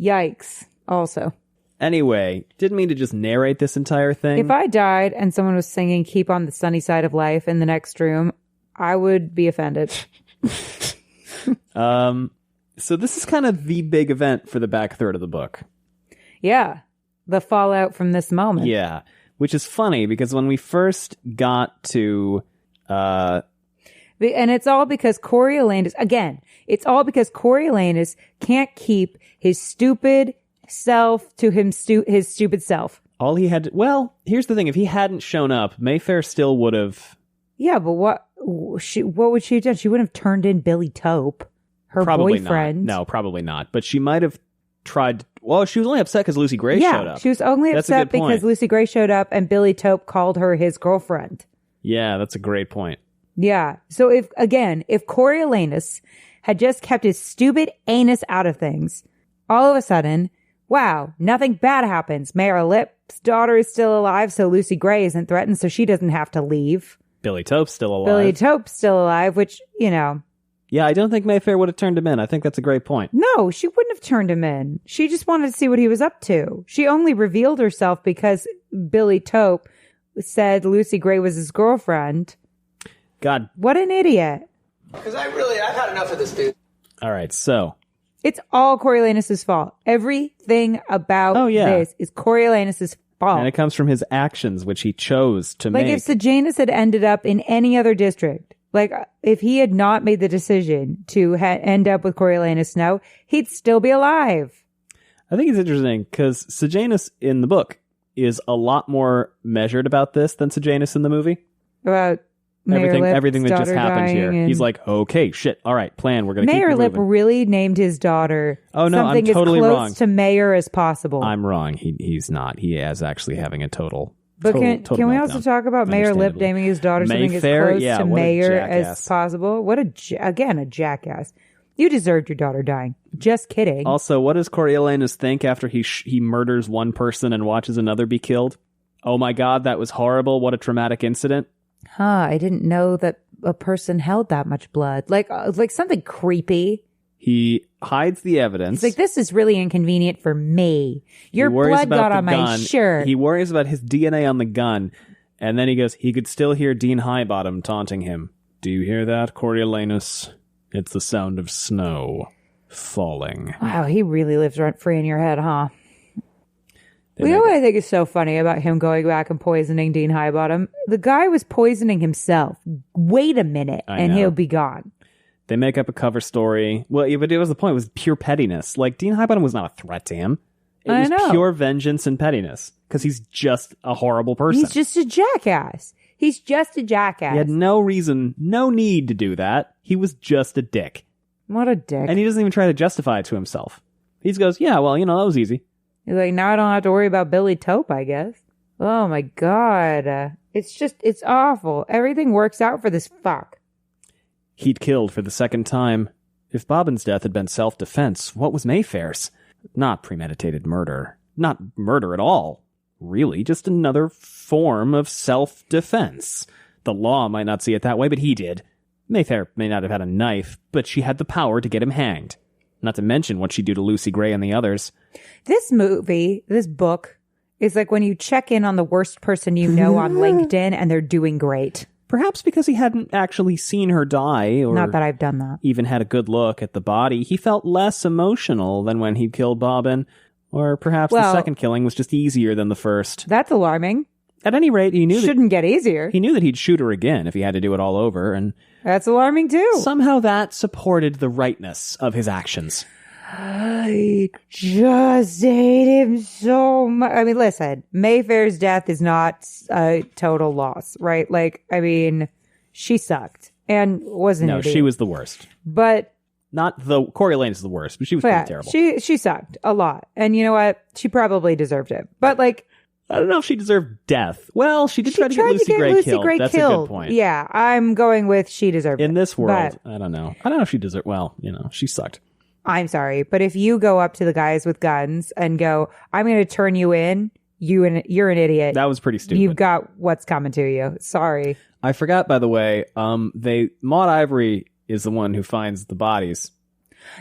A: yikes, also.
B: Anyway, didn't mean to just narrate this entire thing.
A: If I died and someone was singing Keep on the Sunny Side of Life in the next room, I would be offended.
B: So this is kind of the big event for the back third of the book.
A: Yeah. The fallout from this moment.
B: Yeah. Which is funny because when we first got to... and
A: it's all because Coriolanus... Again, it's all because Coriolanus can't keep his stupid self to his stupid self.
B: All he had... Well, here's the thing. If he hadn't shown up, Mayfair still would have...
A: Yeah, but what would she have done? She wouldn't have turned in Billy Tope, her
B: probably
A: boyfriend.
B: Not. No, probably not. But she might have tried... Well, she was only upset because Lucy Gray showed up.
A: She was only upset because Lucy Gray showed up and Billy Tope called her his girlfriend.
B: Yeah, that's a great point.
A: Yeah. So if Coriolanus had just kept his stupid anus out of things, all of a sudden, wow, nothing bad happens. Mayor Lip's daughter is still alive, so Lucy Gray isn't threatened, so she doesn't have to leave.
B: Billy Tope's still alive.
A: Billy Tope's still alive, which, you know.
B: Yeah, I don't think Mayfair would have turned him in. I think that's a great point.
A: No, she wouldn't have turned him in. She just wanted to see what he was up to. She only revealed herself because Billy Tope said Lucy Gray was his girlfriend.
B: God.
A: What an idiot.
C: Because I've had enough of this dude.
B: All right, so.
A: It's all Coriolanus' fault. Everything about this is Coriolanus' fault.
B: And it comes from his actions, which he chose to make.
A: Like if Sejanus had ended up in any other district, like if he had not made the decision to end up with Coriolanus Snow, he'd still be alive.
B: I think it's interesting because Sejanus in the book is a lot more measured about this than Sejanus in the movie.
A: About
B: everything that just happened here. He's like, okay, shit, all right, plan. We're going to keep
A: Mayor Lip
B: moving.
A: really named his daughter.
B: Oh no,
A: something
B: I'm totally
A: as close
B: wrong.
A: to mayor as possible.
B: I'm wrong. He's not. He is actually having a total.
A: But
B: total
A: can we also
B: meltdown.
A: talk about Mayor Lip
B: Understandably.
A: naming his daughter something as
B: Mayfair,
A: close to
B: what a
A: mayor
B: jackass.
A: as possible? What a jackass! You deserved your daughter dying. Just kidding.
B: Also, what does Coriolanus think after he murders one person and watches another be killed? Oh my God, that was horrible! What a traumatic incident.
A: I didn't know that a person held that much blood. Like something creepy.
B: He hides the evidence.
A: It's like, this is really inconvenient for me. Your blood got on my shirt.
B: He worries about his DNA on the gun. And then he goes, he could still hear Dean Highbottom taunting him. Do you hear that, Coriolanus? It's the sound of snow falling.
A: Wow, he really lives rent free in your head, huh? You know what I think is so funny about him going back and poisoning Dean Highbottom? The guy was poisoning himself. Wait a minute, and he'll be gone.
B: They make up a cover story. Well, yeah, but it was the point. It was pure pettiness. Like, Dean Highbottom was not a threat to him. It was pure vengeance and pettiness. Because he's just a horrible person.
A: He's just a jackass. He's just a jackass.
B: He had no reason, no need to do that. He was just a dick.
A: What a dick.
B: And he doesn't even try to justify it to himself. He just goes, yeah, well, that was easy.
A: He's like, now I don't have to worry about Billy Tope, I guess. Oh my God. It's awful. Everything works out for this fuck.
B: He'd killed for the second time. If Bobbin's death had been self-defense, what was Mayfair's? Not premeditated murder. Not murder at all. Really, just another form of self-defense. The law might not see it that way, but he did. Mayfair may not have had a knife, but she had the power to get him hanged. Not to mention what she'd do to Lucy Gray and the others. This
A: book, is like when you check in on the worst person you know on LinkedIn and they're doing great.
B: Perhaps because he hadn't actually seen her die, or
A: not that I've done that,
B: even had a good look at the body, he felt less emotional than when he'd killed Bobbin. Or perhaps the second killing was just easier than the first.
A: That's alarming.
B: At any rate, he knew
A: shouldn't get easier.
B: He knew that he'd shoot her again if he had to do it all over, and
A: that's alarming too.
B: Somehow that supported the rightness of his actions.
A: I just hate him so much. I mean, listen, Mayfair's death is not a total loss, right? Like, I mean, she sucked and wasn't.
B: No, she was the worst.
A: But
B: not the Coriolanus is the worst, but she was pretty terrible.
A: She sucked a lot, and you know what? She probably deserved it. But like,
B: I don't know if she deserved death. Well, she did try to get Lucy Gray killed. That's a good point.
A: Yeah, I'm going with she deserved it.
B: In this world, I don't know. I don't know if she deserved. Well, she sucked.
A: I'm sorry, but if you go up to the guys with guns and go, I'm going to turn you in, you're an idiot.
B: That was pretty stupid.
A: You've got what's coming to you. Sorry.
B: I forgot, by the way, Maude Ivory is the one who finds the bodies.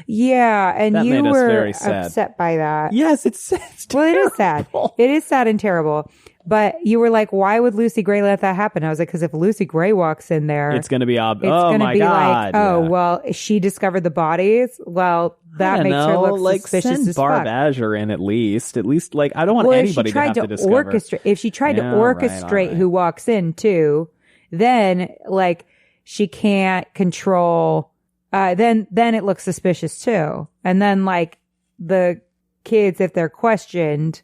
A: Yeah, and
B: that
A: you
B: made us
A: were
B: very sad.
A: upset by that.
B: Yes, it's
A: well, it is sad. It is sad and terrible. But you were like, why would Lucy Gray let that happen? I was like, because if Lucy Gray walks in there,
B: it's going to be obvious.
A: Oh
B: my God.
A: Like, oh, well, she discovered the bodies. Well, that makes her look suspicious
B: send
A: as
B: Barb
A: fuck.
B: Azure in at least, like, I don't want anybody to have to discover.
A: If she tried to orchestrate who walks in too, then like she can't control, then it looks suspicious too. And then like the kids, if they're questioned,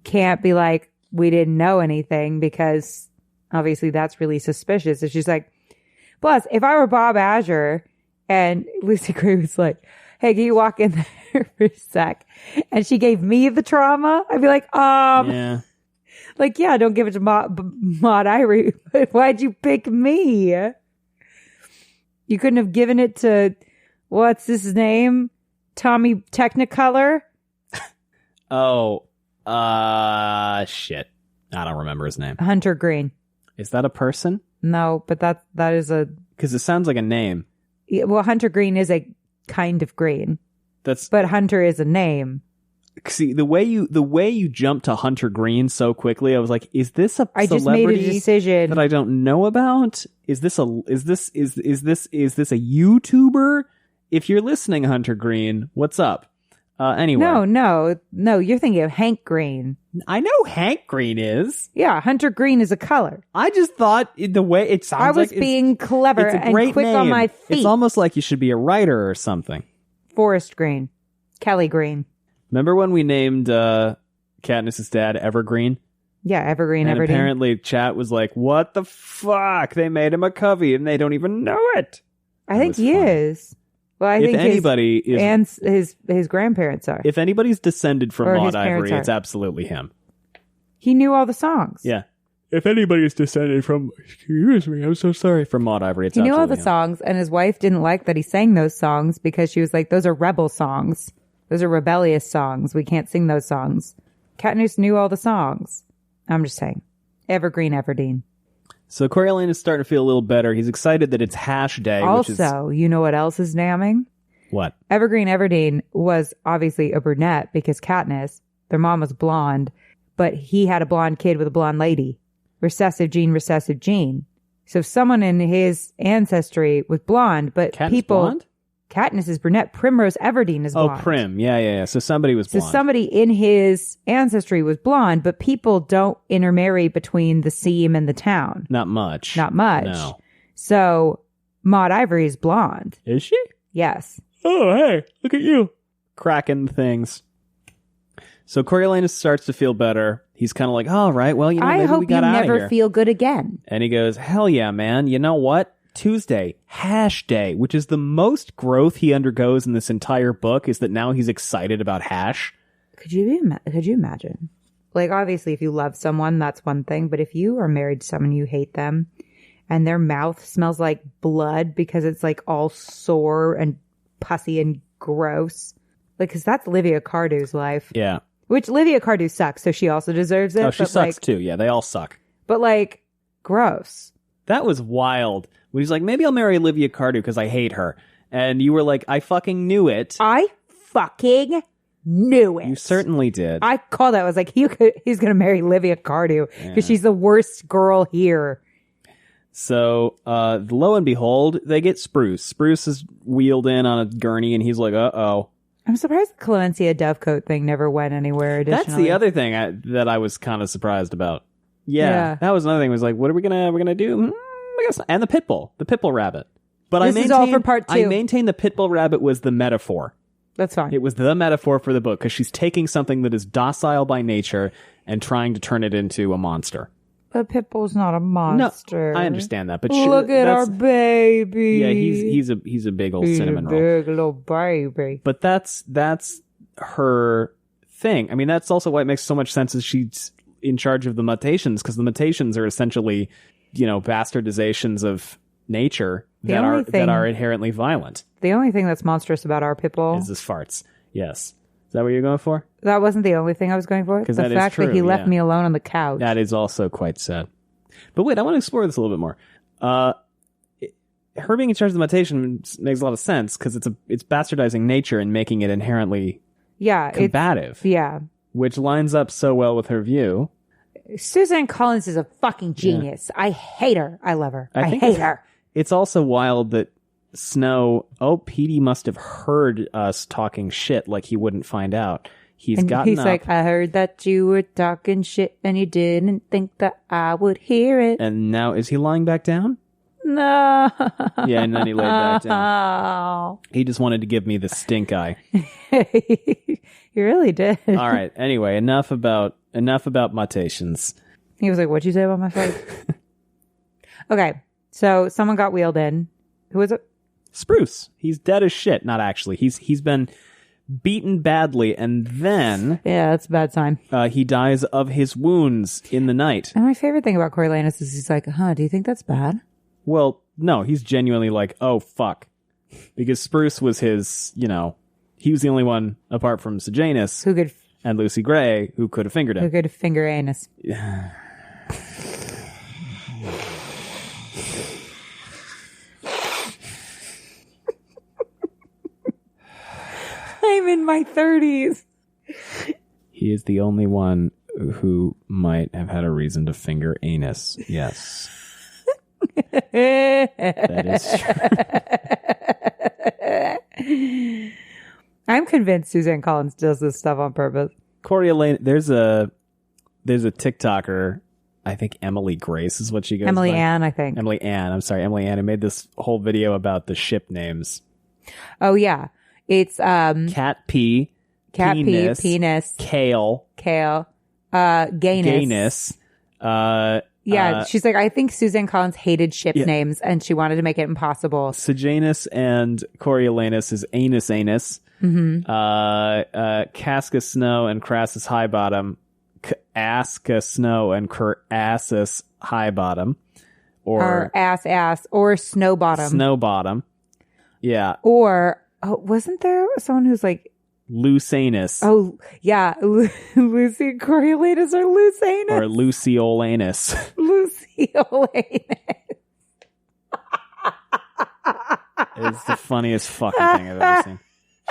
A: can't be like, we didn't know anything, because obviously that's really suspicious. If she's like, plus, if I were Bob Azure and Lucy Gray was like, hey, can you walk in there for a sec? And she gave me the trauma, I'd be like,
B: yeah.
A: Like, yeah, don't give it to Maude Ivory. But why'd you pick me? You couldn't have given it to, what's his name? Tommy Technicolor?
B: Oh, shit. I don't remember his name.
A: Hunter Green.
B: Is that a person?
A: No, but that is a...
B: Because it sounds like a name.
A: Yeah, well, Hunter Green is a kind of green. But Hunter is a name.
B: See, the way you jump to Hunter Green so quickly, I was like, is this a
A: I just made a decision
B: that I don't know about? Is this a YouTuber? If you're listening, Hunter Green, what's up? Anyway.
A: No, you're thinking of Hank Green.
B: I know Hank Green is.
A: Yeah, Hunter Green is a color.
B: I just thought the way it sounds,
A: I was being clever and quick
B: name.
A: on my feet.
B: It's almost like you should be a writer or something.
A: Forest Green. Kelly Green.
B: Remember when we named Katniss's dad Evergreen?
A: Yeah, Evergreen,
B: and
A: Everdeen.
B: Apparently chat was like, what the fuck? They made him a Covey and they don't even know it.
A: I think he is. Well, I think
B: anybody
A: his grandparents are.
B: If anybody's descended from Maude Ivory, it's absolutely him.
A: He knew all the songs.
B: Yeah. If anybody is descended from, excuse me, I'm so sorry, from Maude Ivory, it's
A: he knew all the
B: him.
A: songs, and his wife didn't like that he sang those songs because she was like, those are rebel songs. Those are rebellious songs. We can't sing those songs. Katniss knew all the songs. I'm just saying. Evergreen, Everdeen.
B: So Coriolanus is starting to feel a little better. He's excited that it's hash day.
A: Also, you know what else is damning?
B: What?
A: Evergreen Everdeen was obviously a brunette because Katniss, their mom was blonde, but he had a blonde kid with a blonde lady. Recessive gene. So someone in his ancestry was blonde, but
B: Katniss blonde?
A: Katniss is brunette. Primrose Everdeen is blonde.
B: Oh, Prim. Yeah. So somebody was blonde.
A: So somebody in his ancestry was blonde, but people don't intermarry between the seam and the town.
B: Not much.
A: No. So Maude Ivory is blonde.
B: Is she?
A: Yes.
B: Oh, hey, look at you. Cracking things. So Coriolanus starts to feel better. He's kind of like, all right, well, maybe we got out of here.
A: I hope you never feel good again.
B: And he goes, hell yeah, man. You know what? Tuesday, hash day, which is the most growth he undergoes in this entire book, is that now he's excited about hash.
A: Could you imagine? Like, obviously, if you love someone, that's one thing. But if you are married to someone, you hate them, and their mouth smells like blood because it's like all sore and pussy and gross. Like, because that's Livia Cardew's life.
B: Yeah.
A: Which Livia Cardew sucks, so she also deserves it.
B: Oh, she sucks too. Yeah, they all suck.
A: But like, gross.
B: That was wild. When he's like, maybe I'll marry Olivia Cardew because I hate her. And you were like, I fucking knew it.
A: I fucking knew it.
B: You certainly did.
A: I called that. I was like, he's going to marry Olivia Cardew because she's the worst girl here.
B: So, lo and behold, they get Spruce. Spruce is wheeled in on a gurney and he's like, uh-oh.
A: I'm surprised the Calencia Dovecote thing never went anywhere additionally.
B: That's the other thing that I was kind of surprised about. Yeah, that was another thing. It was like, what are we gonna do? I guess, and the pitbull rabbit. But
A: this is all for part 2.
B: I maintain the pitbull rabbit was the metaphor.
A: That's fine.
B: It was the metaphor for the book because she's taking something that is docile by nature and trying to turn it into a monster.
A: But Pitbull's not a monster.
B: No, I understand that, but
A: look at our baby.
B: Yeah, he's a big old cinnamon roll.
A: Big little baby.
B: But that's her thing. I mean, that's also why it makes so much sense. Is in charge of the mutations, because the mutations are essentially, bastardizations of nature that are inherently violent.
A: The only thing that's monstrous about our people
B: is his farts. Yes. Is that what you're going for?
A: That wasn't the only thing I was going for. The fact that he left me alone on the couch.
B: That is also quite sad. But wait, I want to explore this a little bit more. Her being in charge of the mutation makes a lot of sense because it's bastardizing nature and making it inherently combative. Which lines up so well with her view.
A: Suzanne Collins is a fucking genius. I hate her. I love her. I hate her.
B: It's also wild that Snow, Petey must have heard us talking shit like he wouldn't find out. He's like, I heard that you were talking shit and you didn't think that I would hear it. And now, is he lying back down?
A: No.
B: Yeah, and then he laid back down. He just wanted to give me the stink eye.
A: He really did.
B: All right. Anyway, enough about mutations.
A: He was like, what'd you say about my fight? Okay. So someone got wheeled in. Who is it?
B: Spruce. He's dead as shit. Not actually. He's been beaten badly, and then
A: that's a bad sign.
B: He dies of his wounds in the night.
A: And my favorite thing about Coriolanus is he's like, do you think that's bad?
B: Well, no, he's genuinely like, oh fuck, because Spruce was his, he was the only one apart from Sejanus and Lucy Gray who could have fingered him.
A: Who could finger anus. I'm in my 30s.
B: He is the only one who might have had a reason to finger anus. Yes. That is true.
A: I'm convinced Suzanne Collins does this stuff on purpose.
B: Coriolanus, there's a TikToker, I think Emily Grace is what she goes
A: Emily
B: by.
A: Ann, I think.
B: Emily Ann, who made this whole video about the ship names.
A: Oh yeah. It's
B: Cat P,
A: penis,
B: Kale,
A: gayness.
B: Gayness.
A: She's like, I think Suzanne Collins hated ship names and she wanted to make it impossible.
B: Sejanus and Coriolanus is anus.
A: Mm-hmm.
B: Casca Snow and Crassus Highbottom. Aska Snow and Crassus Highbottom.
A: Or ass, or Snowbottom.
B: Yeah.
A: Or, wasn't there someone who's like,
B: Lucanus.
A: Oh, yeah. Lucy Coriolanus or Lucanus?
B: Or Luciolanus.
A: Luciolanus.
B: It's the funniest fucking thing I've ever seen.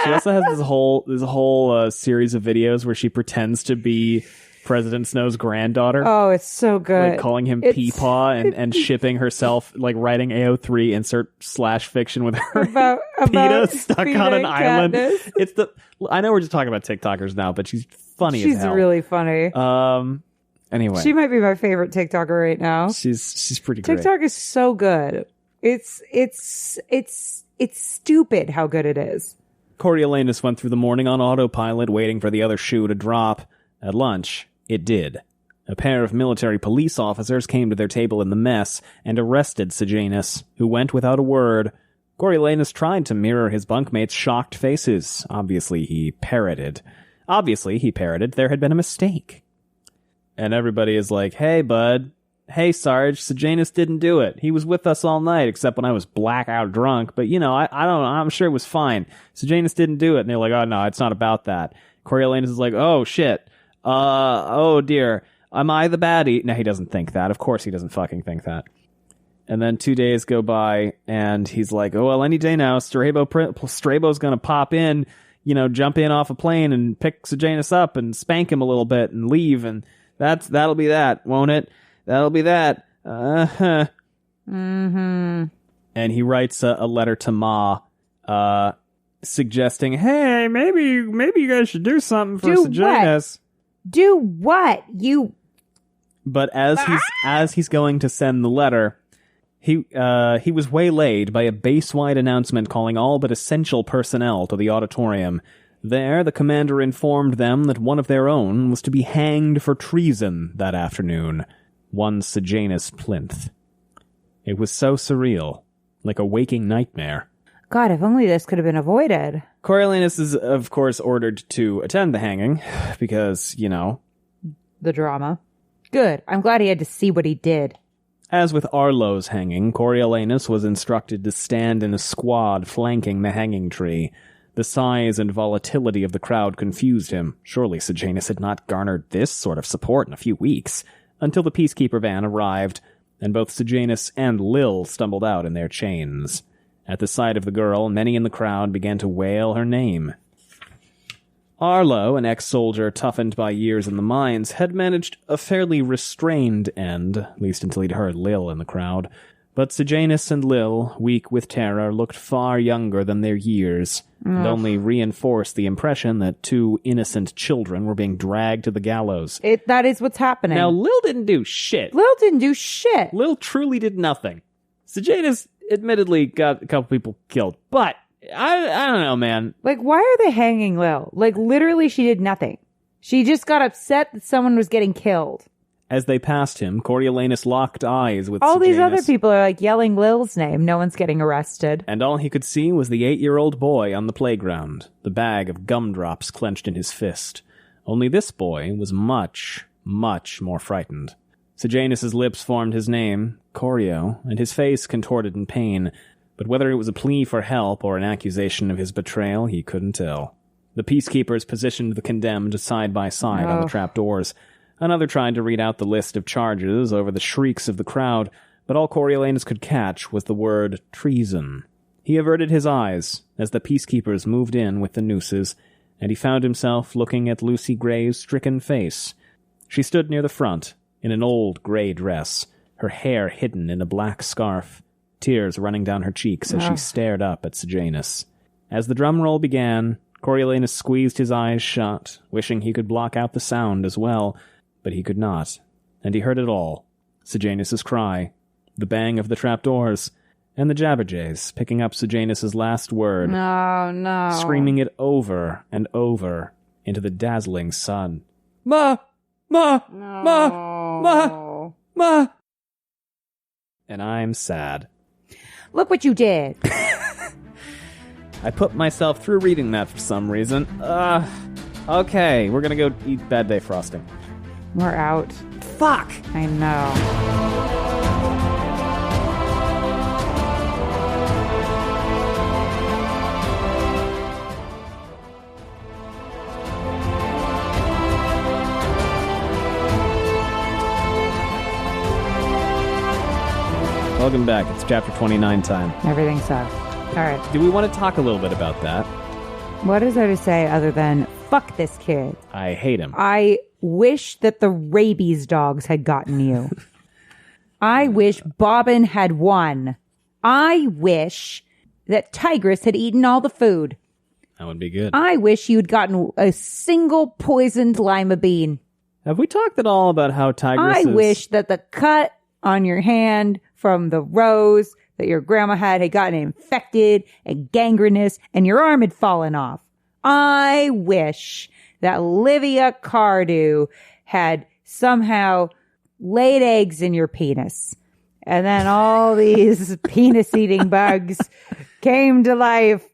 B: She also has this whole series of videos where she pretends to be President Snow's granddaughter.
A: Oh, it's so good.
B: Like calling him Peepaw and shipping herself, like writing AO3 insert /fiction with her
A: about
B: PETA stuck on an island.
A: Katniss.
B: I know we're just talking about TikTokers now, but she's funny as hell.
A: She's really funny.
B: Anyway.
A: She might be my favorite TikToker right now.
B: She's pretty great.
A: TikTok is so good. It's stupid how good it is.
B: Coriolanus went through the morning on autopilot, waiting for the other shoe to drop. At lunch, it did. A pair of military police officers came to their table in the mess and arrested Sejanus, who went without a word. Coriolanus tried to mirror his bunkmates' shocked faces. Obviously, he parroted. There had been a mistake. And everybody is like, hey, bud. Hey, Sarge, Sejanus didn't do it. He was with us all night, except when I was blackout drunk. But, I don't know. I'm sure it was fine. Sejanus didn't do it. And they're like, oh, no, it's not about that. Coriolanus is like, oh, shit. Oh dear, am I the baddie? No, he doesn't think that. Of course he doesn't fucking think that. And then 2 days go by, and he's like, oh, well, any day now, Strabo's gonna pop in, jump in off a plane and pick Sejanus up and spank him a little bit and leave, and that'll be that, won't it? That'll be that. Uh-huh.
A: Mm-hmm.
B: And he writes a letter to Ma, suggesting, hey, maybe you guys should do something for Sejanus.
A: Do what?
B: But as he's going to send the letter, he was waylaid by a base-wide announcement calling all but essential personnel to the auditorium. There, the commander informed them that one of their own was to be hanged for treason that afternoon. One Sejanus Plinth. It was so surreal, like a waking nightmare.
A: God, if only this could have been avoided.
B: Coriolanus is, of course, ordered to attend the hanging because,
A: The drama. Good. I'm glad he had to see what he did.
B: As with Arlo's hanging, Coriolanus was instructed to stand in a squad flanking the hanging tree. The size and volatility of the crowd confused him. Surely Sejanus had not garnered this sort of support in a few weeks, until the peacekeeper van arrived, and both Sejanus and Lil stumbled out in their chains. At the sight of the girl, many in the crowd began to wail her name. Arlo, an ex-soldier toughened by years in the mines, had managed a fairly restrained end, at least until he'd heard Lil in the crowd. But Sejanus and Lil, weak with terror, looked far younger than their years, and only reinforced the impression that two innocent children were being dragged to the gallows.
A: That is what's happening.
B: Now, Lil didn't do shit.
A: Lil didn't do shit.
B: Lil truly did nothing. Sejanus admittedly got a couple people killed, but I don't know, man.
A: Like, why are they hanging Lil? Like, literally, she did nothing. She just got upset that someone was getting killed.
B: As they passed him, Coriolanus locked eyes with
A: all
B: Sejanus.
A: These other people are, like, yelling Lil's name. No one's getting arrested.
B: And all he could see was the 8-year-old boy on the playground, the bag of gumdrops clenched in his fist. Only this boy was much, much more frightened. Sejanus's lips formed his name, Corio, and his face contorted in pain, but whether it was a plea for help or an accusation of his betrayal, he couldn't tell. The peacekeepers positioned the condemned side by side on the trapdoors. Another tried to read out the list of charges over the shrieks of the crowd, but all Coriolanus could catch was the word treason. He averted his eyes as the peacekeepers moved in with the nooses, and he found himself looking at Lucy Gray's stricken face. She stood near the front, in an old gray dress, her hair hidden in a black scarf, tears running down her cheeks as she stared up at Sejanus. As the drum roll began, Coriolanus squeezed his eyes shut, wishing he could block out the sound as well, but he could not, and he heard it all. Sejanus's cry, the bang of the trapdoors, and the jabberjays picking up Sejanus's last word,
A: No.
B: screaming it over and over into the dazzling sun. Ma! Ma!
A: No.
B: Ma! Ma! Ma! And I'm sad.
A: Look what you did.
B: I put myself through reading that for some reason. Okay, we're gonna go eat Bad Day frosting.
A: We're out.
B: Fuck!
A: I know.
B: Welcome back. It's chapter 29 time.
A: Everything sucks. All right.
B: Do we want to talk a little bit about that?
A: What is there to say other than, fuck this kid?
B: I hate him.
A: I wish that the rabies dogs had gotten you. I wish Bobbin had won. I wish that Tigress had eaten all the food.
B: That would be good.
A: I wish you'd gotten a single poisoned lima bean.
B: Have we talked at all about how Tigress
A: I wish that the cut on your hand from the rose that your grandma had gotten infected and gangrenous and your arm had fallen off. I wish that Livia Cardew had somehow laid eggs in your penis. And then all these penis-eating bugs came to life,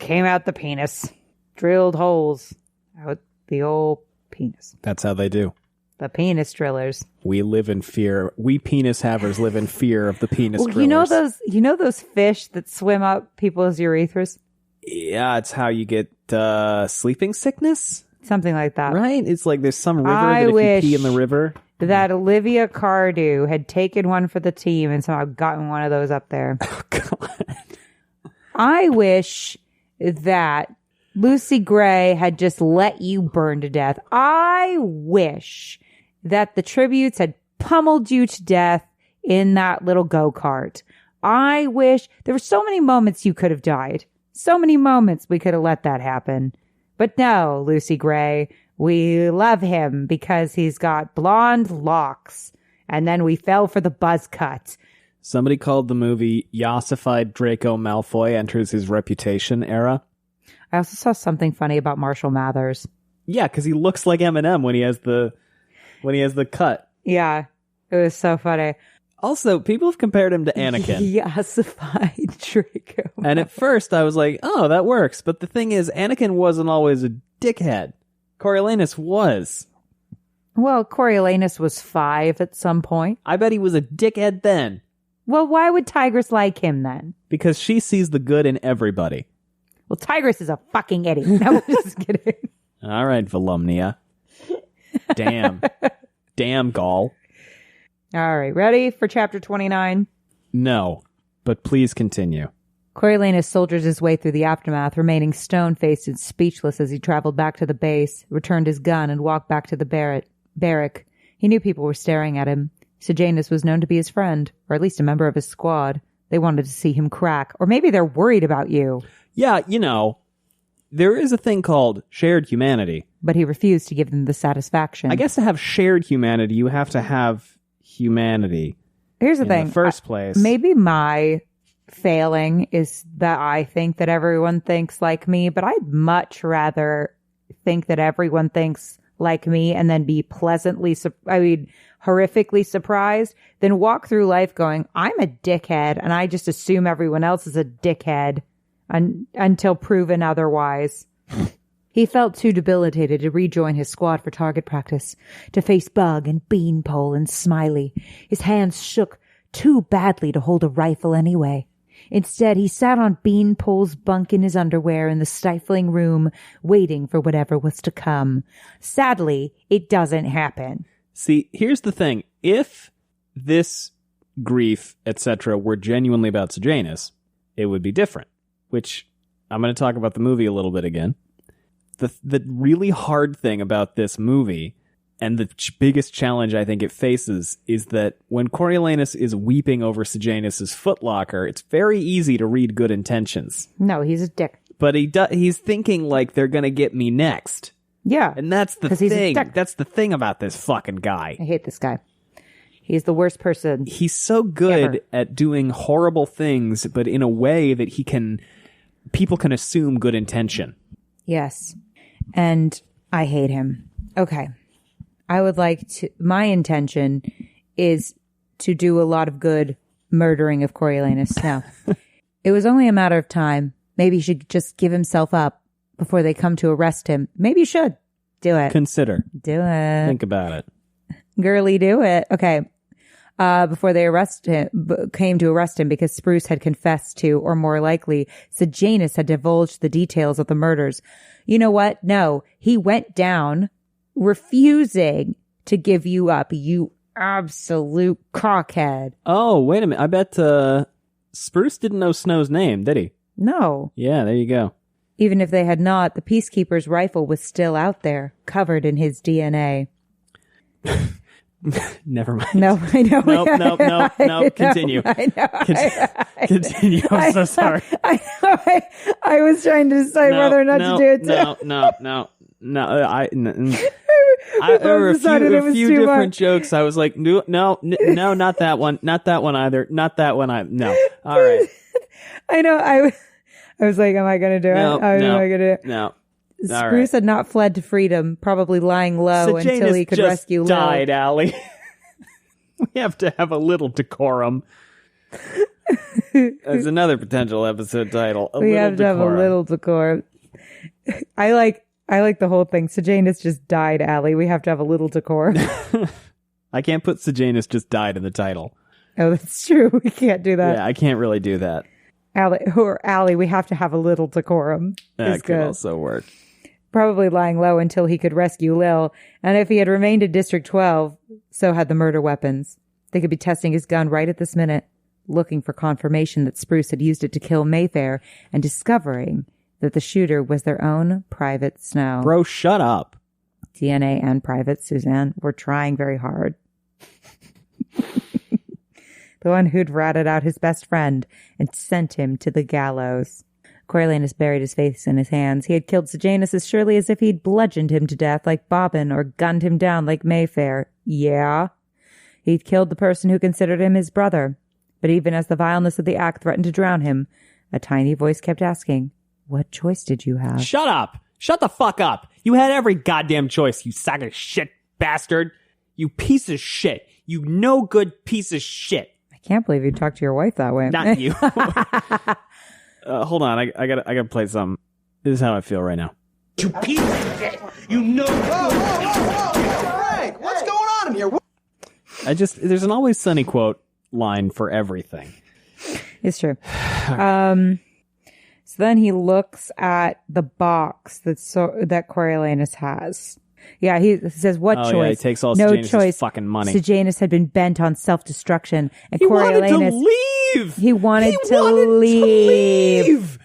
A: came out the penis, drilled holes out the old penis.
B: That's how they do.
A: The penis drillers.
B: We live in fear. We penis havers live in fear of the penis drillers.
A: You know those fish that swim up people's urethras?
B: Yeah, it's how you get sleeping sickness.
A: Something like that.
B: Right? It's like there's some river that if you pee in the river.
A: That Olivia Cardew had taken one for the team and somehow gotten one of those up there.
B: Oh, God.
A: I wish that Lucy Gray had just let you burn to death. I wish that the tributes had pummeled you to death in that little go-kart. I wish there were so many moments you could have died. So many moments we could have let that happen. But no, Lucy Gray, we love him because he's got blonde locks. And then we fell for the buzz cut.
B: Somebody called the movie Yossified Draco Malfoy Enters His Reputation era.
A: I also saw something funny about Marshall Mathers.
B: Yeah, because he looks like Eminem when he has the cut.
A: Yeah, it was so funny.
B: Also, people have compared him to Anakin.
A: Yossified Draco.
B: And at first I was like, oh, that works. But the thing is, Anakin wasn't always a dickhead. Coriolanus was.
A: Well, Coriolanus was 5 at some point.
B: I bet he was a dickhead then.
A: Well, why would Tigris like him then?
B: Because she sees the good in everybody.
A: Well, Tigris is a fucking idiot. No, I'm just kidding.
B: All right, Volumnia. Damn. Damn, Gaul.
A: All right, ready for chapter 29?
B: No, but please continue.
A: Coriolanus soldiers his way through the aftermath, remaining stone-faced and speechless as he traveled back to the base, returned his gun, and walked back to the barrack. He knew people were staring at him. Sejanus was known to be his friend, or at least a member of his squad. They wanted to see him crack. Or maybe they're worried about you.
B: Yeah, you know, there is a thing called shared humanity.
A: But he refused to give them the satisfaction.
B: I guess to have shared humanity, you have to have humanity.
A: Here's the thing.
B: In the first place.
A: Maybe my failing is that I think that everyone thinks like me, but I'd much rather think that everyone thinks like me and then be horrifically surprised than walk through life going, I'm a dickhead, and I just assume everyone else is a dickhead until proven otherwise. He felt too debilitated to rejoin his squad for target practice, to face Bug and Beanpole and Smiley. His hands shook too badly to hold a rifle anyway. Instead, he sat on Beanpole's bunk in his underwear in the stifling room, waiting for whatever was to come. Sadly, it doesn't happen.
B: See, here's the thing. If this grief, etc., were genuinely about Sejanus, it would be different. Which, I'm going to talk about the movie a little bit again. The really hard thing about this movie, and the biggest challenge I think it faces, is that when Coriolanus is weeping over Sejanus' footlocker, it's very easy to read good intentions.
A: No, he's a dick.
B: But he's thinking like they're going to get me next.
A: Yeah.
B: And that's the thing. That's the thing about this fucking guy.
A: I hate this guy. He's the worst person.
B: He's so good
A: ever
B: at doing horrible things, but in a way that people can assume good intention.
A: Yes. And I hate him. Okay. My intention is to do a lot of good murdering of Coriolanus. Now, it was only a matter of time. Maybe he should just give himself up before they come to arrest him. Maybe you should. Do it.
B: Consider.
A: Do it.
B: Think about it.
A: Girly, do it. Okay. Before they came to arrest him because Spruce had confessed to, or more likely, Sejanus had divulged the details of the murders. You know what? No, he went down refusing to give you up, you absolute cockhead.
B: Oh, wait a minute. I bet Spruce didn't know Snow's name, did he?
A: No.
B: Yeah, there you go.
A: Even if they had not, the Peacekeeper's rifle was still out there, covered in his DNA.
B: Never mind.
A: No, I know.
B: No. Continue.
A: I know.
B: Continue. I'm so sorry.
A: I know. I was trying to decide whether or not to do it.
B: No. There were a few different jokes. I was like, no, not that one. Not that one either. Not that one. No. All right.
A: I know. I was like, am I going to do it? Am I going to do it?
B: No.
A: Spruce had not fled to freedom, probably lying low until he could rescue Lil.
B: Died, Allie. We have to have a little decorum. That's another potential episode title.
A: We have to have a little decorum. I like the whole thing. Sejanus just died, Allie. We have to have a little decorum.
B: I can't put Sejanus just died in the title.
A: Oh, that's true. We can't do that.
B: Yeah, I can't really do that.
A: Allie, we have to have a little decorum.
B: That could also work.
A: Probably lying low until he could rescue Lil, and if he had remained in District 12, so had the murder weapons. They could be testing his gun right at this minute, looking for confirmation that Spruce had used it to kill Mayfair, and discovering that the shooter was their own Private Snow.
B: Bro, shut up.
A: DNA and Private Suzanne were trying very hard. The one who'd ratted out his best friend and sent him to the gallows. Coriolanus buried his face in his hands. He had killed Sejanus as surely as if he'd bludgeoned him to death like Bobbin or gunned him down like Mayfair. Yeah. He'd killed the person who considered him his brother. But even as the vileness of the act threatened to drown him, a tiny voice kept asking, what choice did you have?
B: Shut up! Shut the fuck up! You had every goddamn choice, you sack of shit bastard! You piece of shit! You no good piece of shit!
A: I can't believe you talked to your wife that way.
B: Not you. Hold on, I gotta play some. This is how I feel right now.
C: You piece of shit! You know. Whoa! Frank, what's on here? What?
B: There's an Always Sunny quote line for everything.
A: It's true. So then he looks at the box that Coriolanus has. Yeah, he says, what choice?
B: Yeah, he takes all
A: no
B: Sejanus'
A: choice.
B: fucking money.
A: Sejanus had been bent on self-destruction. And
B: He
A: Coriolanus
B: wanted to leave!
A: He wanted to leave.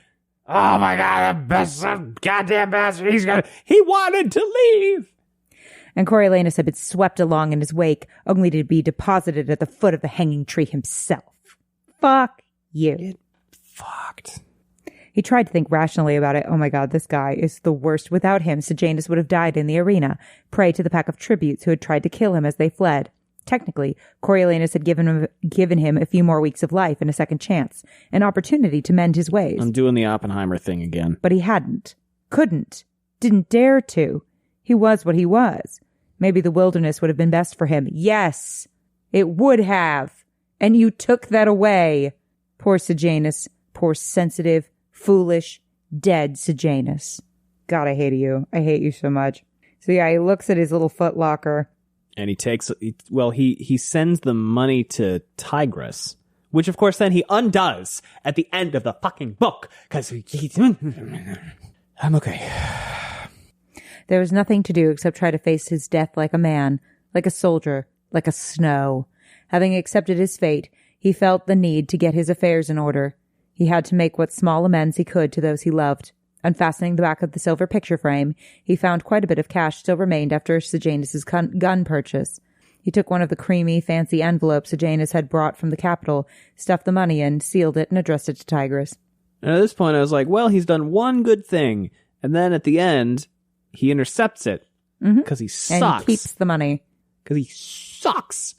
B: Oh my god, the best goddamn bastard. He wanted to leave!
A: And Coriolanus had been swept along in his wake, only to be deposited at the foot of the hanging tree himself. Fuck you.
B: Get fucked.
A: He tried to think rationally about it. Oh my god, this guy is the worst. Without him, Sejanus would have died in the arena, prey to the pack of tributes who had tried to kill him as they fled. Technically, Coriolanus had given him a few more weeks of life and a second chance, an opportunity to mend his ways.
B: I'm doing the Oppenheimer thing again.
A: But he hadn't, couldn't, didn't dare to. He was what he was. Maybe the wilderness would have been best for him. Yes, it would have. And you took that away. Poor Sejanus, poor sensitive, foolish, dead Sejanus. God, I hate you. I hate you so much. So yeah, he looks at his little footlocker.
B: And he sends the money to Tigris, which of course then he undoes at the end of the fucking book. Because I'm okay.
A: There was nothing to do except try to face his death like a man, like a soldier, like a Snow. Having accepted his fate, he felt the need to get his affairs in order. He had to make what small amends he could to those he loved. Unfastening the back of the silver picture frame, he found quite a bit of cash still remained after Sejanus' gun purchase. He took one of the creamy, fancy envelopes Sejanus had brought from the capital, stuffed the money in, sealed it, and addressed it to Tigris.
B: And at this point, I was like, well, he's done one good thing. And then at the end, he intercepts it. Because he sucks.
A: And he keeps the money.
B: Because he sucks.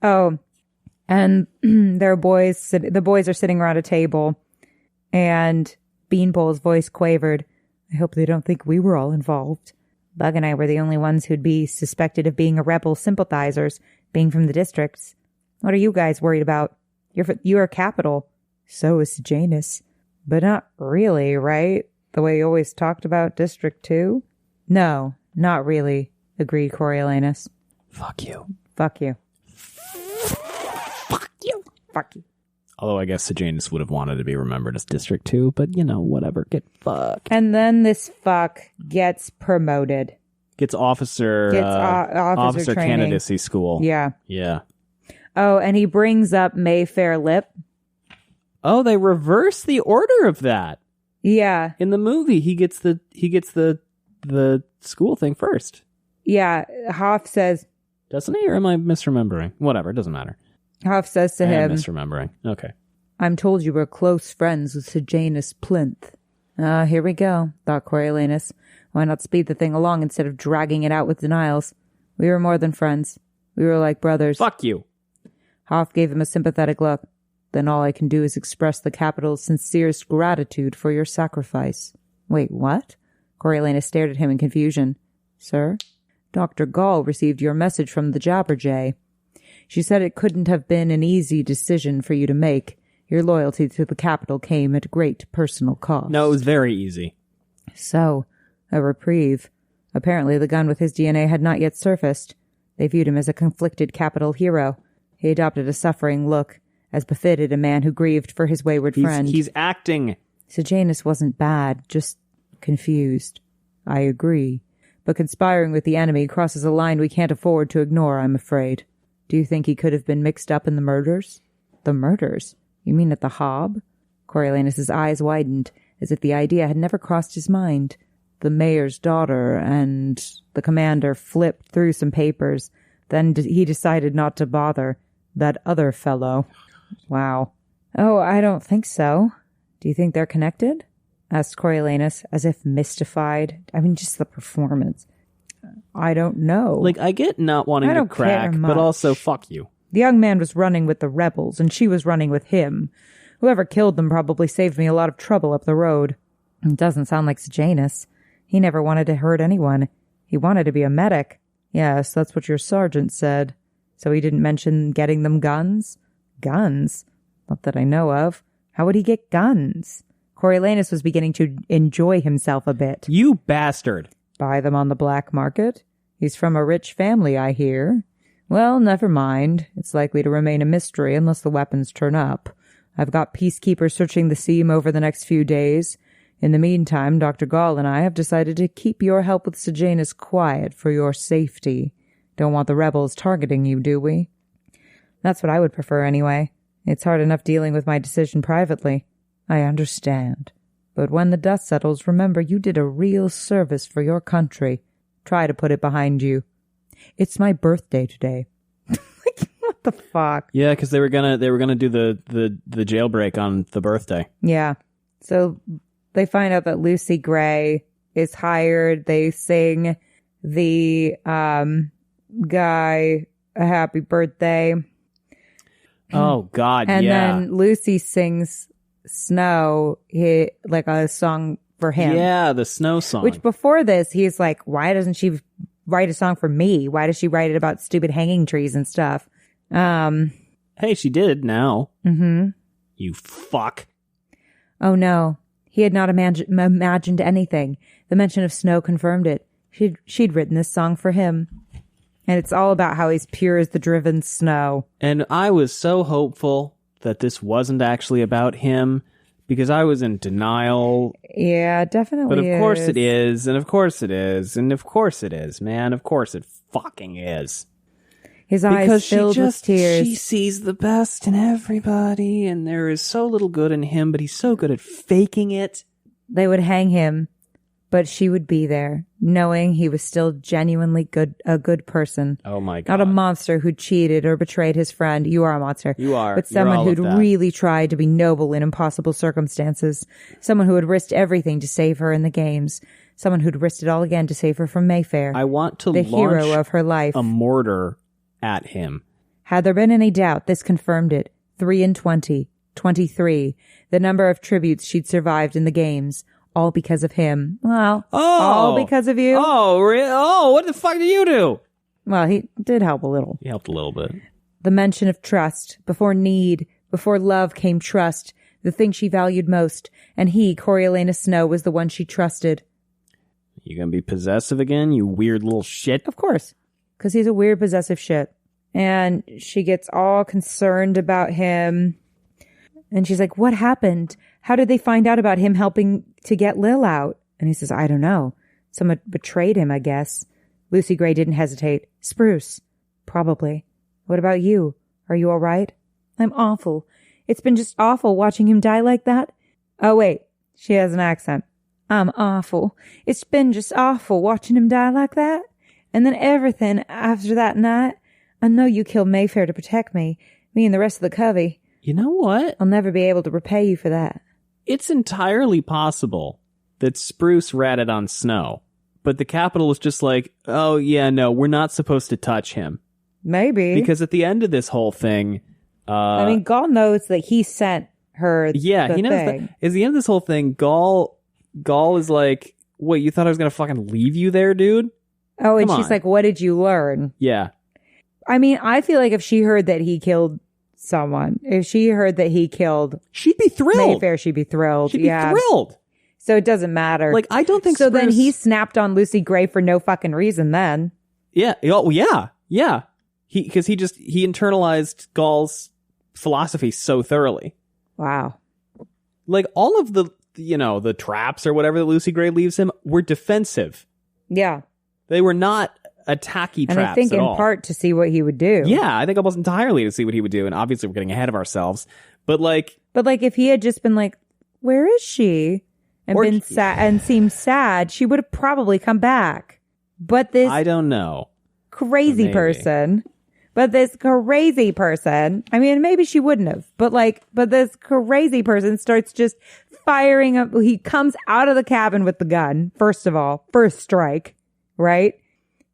A: Oh, and the boys are sitting around a table, and Beanpole's voice quavered. I hope they don't think we were all involved. Bug and I were the only ones who'd be suspected of being a rebel sympathizers, being from the districts. What are you guys worried about? You're capital. So is Sejanus. But not really, right? The way you always talked about District 2? No, not really, agreed Coriolanus.
B: Fuck you.
A: Fuck you. Fuck you.
B: Although I guess Sejanus would have wanted to be remembered as District 2, but whatever. Get fucked.
A: And then this fuck gets promoted.
B: Gets officer
A: training.
B: candidacy school.
A: Yeah.
B: Yeah.
A: Oh, and he brings up Mayfair Lip.
B: Oh, they reverse the order of that.
A: Yeah.
B: In the movie, he gets the school thing first.
A: Yeah. Hoff says,
B: doesn't he? Or am I misremembering? Whatever, it doesn't matter.
A: Hoff says to him,
B: misremembering. Okay.
A: I'm told you were close friends with Sejanus Plinth. Here we go, thought Coriolanus. Why not speed the thing along instead of dragging it out with denials? We were more than friends. We were like brothers.
B: Fuck you.
A: Hoff gave him a sympathetic look. Then all I can do is express the capital's sincerest gratitude for your sacrifice. Wait, what? Coriolanus stared at him in confusion. Sir? Dr. Gall received your message from the Jabberjay. She said it couldn't have been an easy decision for you to make. Your loyalty to the capital came at great personal cost.
B: No, it was very easy.
A: So, a reprieve. Apparently the gun with his DNA had not yet surfaced. They viewed him as a conflicted capital hero. He adopted a suffering look, as befitted a man who grieved for his wayward friend.
B: He's acting.
A: Sejanus wasn't bad, just confused. I agree. But conspiring with the enemy crosses a line we can't afford to ignore, I'm afraid. Do you think he could have been mixed up in the murders? The murders? You mean at the Hob? Coriolanus' eyes widened, as if the idea had never crossed his mind. The mayor's daughter and the commander flipped through some papers. Then he decided not to bother. That other fellow. Wow. Oh, I don't think so. Do you think they're connected? Asked Coriolanus, as if mystified. I mean, just the performance. I don't know.
B: Like, I get not wanting to crack, but also fuck you.
A: The young man was running with the rebels, and she was running with him. Whoever killed them probably saved me a lot of trouble up the road. It doesn't sound like Sejanus. He never wanted to hurt anyone. He wanted to be a medic. Yes, that's what your sergeant said. So he didn't mention getting them guns? Guns? Not that I know of. How would he get guns? Coriolanus was beginning to enjoy himself a bit.
B: You bastard.
A: Buy them on the black market? He's from a rich family, I hear. Well, never mind. It's likely to remain a mystery unless the weapons turn up. I've got peacekeepers searching the seam over the next few days. In the meantime, Dr. Gall and I have decided to keep your help with Sejanus quiet for your safety. Don't want the rebels targeting you, do we? That's what I would prefer anyway. It's hard enough dealing with my decision privately. I understand. But when the dust settles, remember you did a real service for your country. Try to put it behind you. It's my birthday today. Like, what the fuck?
B: Yeah, because they were gonna do the jailbreak on the birthday.
A: Yeah. So they find out that Lucy Gray is hired. They sing the guy a happy birthday.
B: Oh, God,
A: and
B: yeah.
A: then Lucy sings Snow, like a song for him.
B: Yeah, the Snow song.
A: Which before this, he's like, why doesn't she write a song for me? Why does she write it about stupid hanging trees and stuff?
B: Hey, she did now.
A: Mm-hmm.
B: You fuck.
A: Oh, no. He had not imagined anything. The mention of Snow confirmed it. She'd written this song for him. And it's all about how he's pure as the driven snow.
B: And I was so hopeful that this wasn't actually about him because I was in denial.
A: Yeah, definitely.
B: But of course it is, and of course it is, and of course it is, man. Of course it fucking is.
A: His eyes filled with tears.
B: She sees the best in everybody, and there is so little good in him, but he's so good at faking it.
A: They would hang him, but she would be there, knowing he was still genuinely a good person.
B: Oh my God.
A: Not a monster who cheated or betrayed his friend. You are a monster.
B: You are.
A: But someone who'd really tried to be noble in impossible circumstances. Someone who had risked everything to save her in the games. Someone who'd risked it all again to save her from Mayfair.
B: I want to
A: the
B: launch
A: hero of her life.
B: A mortar at him.
A: Had there been any doubt, this confirmed it. 3 and 20, 23, the number of tributes she'd survived in the games. All because of him. Well, all because of you.
B: Oh, really? Oh, what the fuck did you do?
A: Well, he did help a little.
B: He helped a little bit.
A: The mention of trust. Before need, before love came trust. The thing she valued most. And he, Coriolanus Snow, was the one she trusted.
B: You gonna be possessive again, you weird little shit?
A: Of course. Because he's a weird, possessive shit. And she gets all concerned about him. And she's like, what happened? How did they find out about him helping to get Lil out? And he says, I don't know. Someone betrayed him, I guess. Lucy Gray didn't hesitate. Spruce. Probably. What about you? Are you all right? I'm awful. It's been just awful watching him die like that. Oh, wait. She has an accent. I'm awful. It's been just awful watching him die like that. And then everything after that night. I know you killed Mayfair to protect me and the rest of the covey.
B: You know what?
A: I'll never be able to repay you for that.
B: It's entirely possible that Spruce ratted on Snow, but the Capitol was just like, oh, yeah, no, we're not supposed to touch him.
A: Maybe.
B: Because at the end of this whole thing...
A: I mean, Gall knows that he sent her
B: yeah, he knows
A: thing.
B: that. At the end of this whole thing, Gall is like, wait, you thought I was going to fucking leave you there, dude?
A: Oh, and she's like, what did you learn?
B: Yeah.
A: I mean, I feel like if she heard that he killed someone, if she heard that he killed...
B: she'd be thrilled.
A: Mayfair, she'd be thrilled.
B: She'd be thrilled.
A: So it doesn't matter.
B: Like, I don't think
A: so.
B: Spruce...
A: Then he snapped on Lucy Gray for no fucking reason then.
B: Yeah. Oh, yeah. Yeah. Because he internalized Gall's philosophy so thoroughly.
A: Wow.
B: Like, all of the traps or whatever that Lucy Gray leaves him were defensive.
A: Yeah.
B: They were not attacky traps at all.
A: And I think in part to see what he would do.
B: Yeah, I think almost entirely to see what he would do. And obviously we're getting ahead of ourselves. But like
A: if he had just been like, where is she? And been sad and seemed sad, she would have probably come back. But this
B: I don't know.
A: Crazy person. But this crazy person, I mean, maybe she wouldn't have, but this crazy person starts just firing up. He comes out of the cabin with the gun. First of all, first strike, right?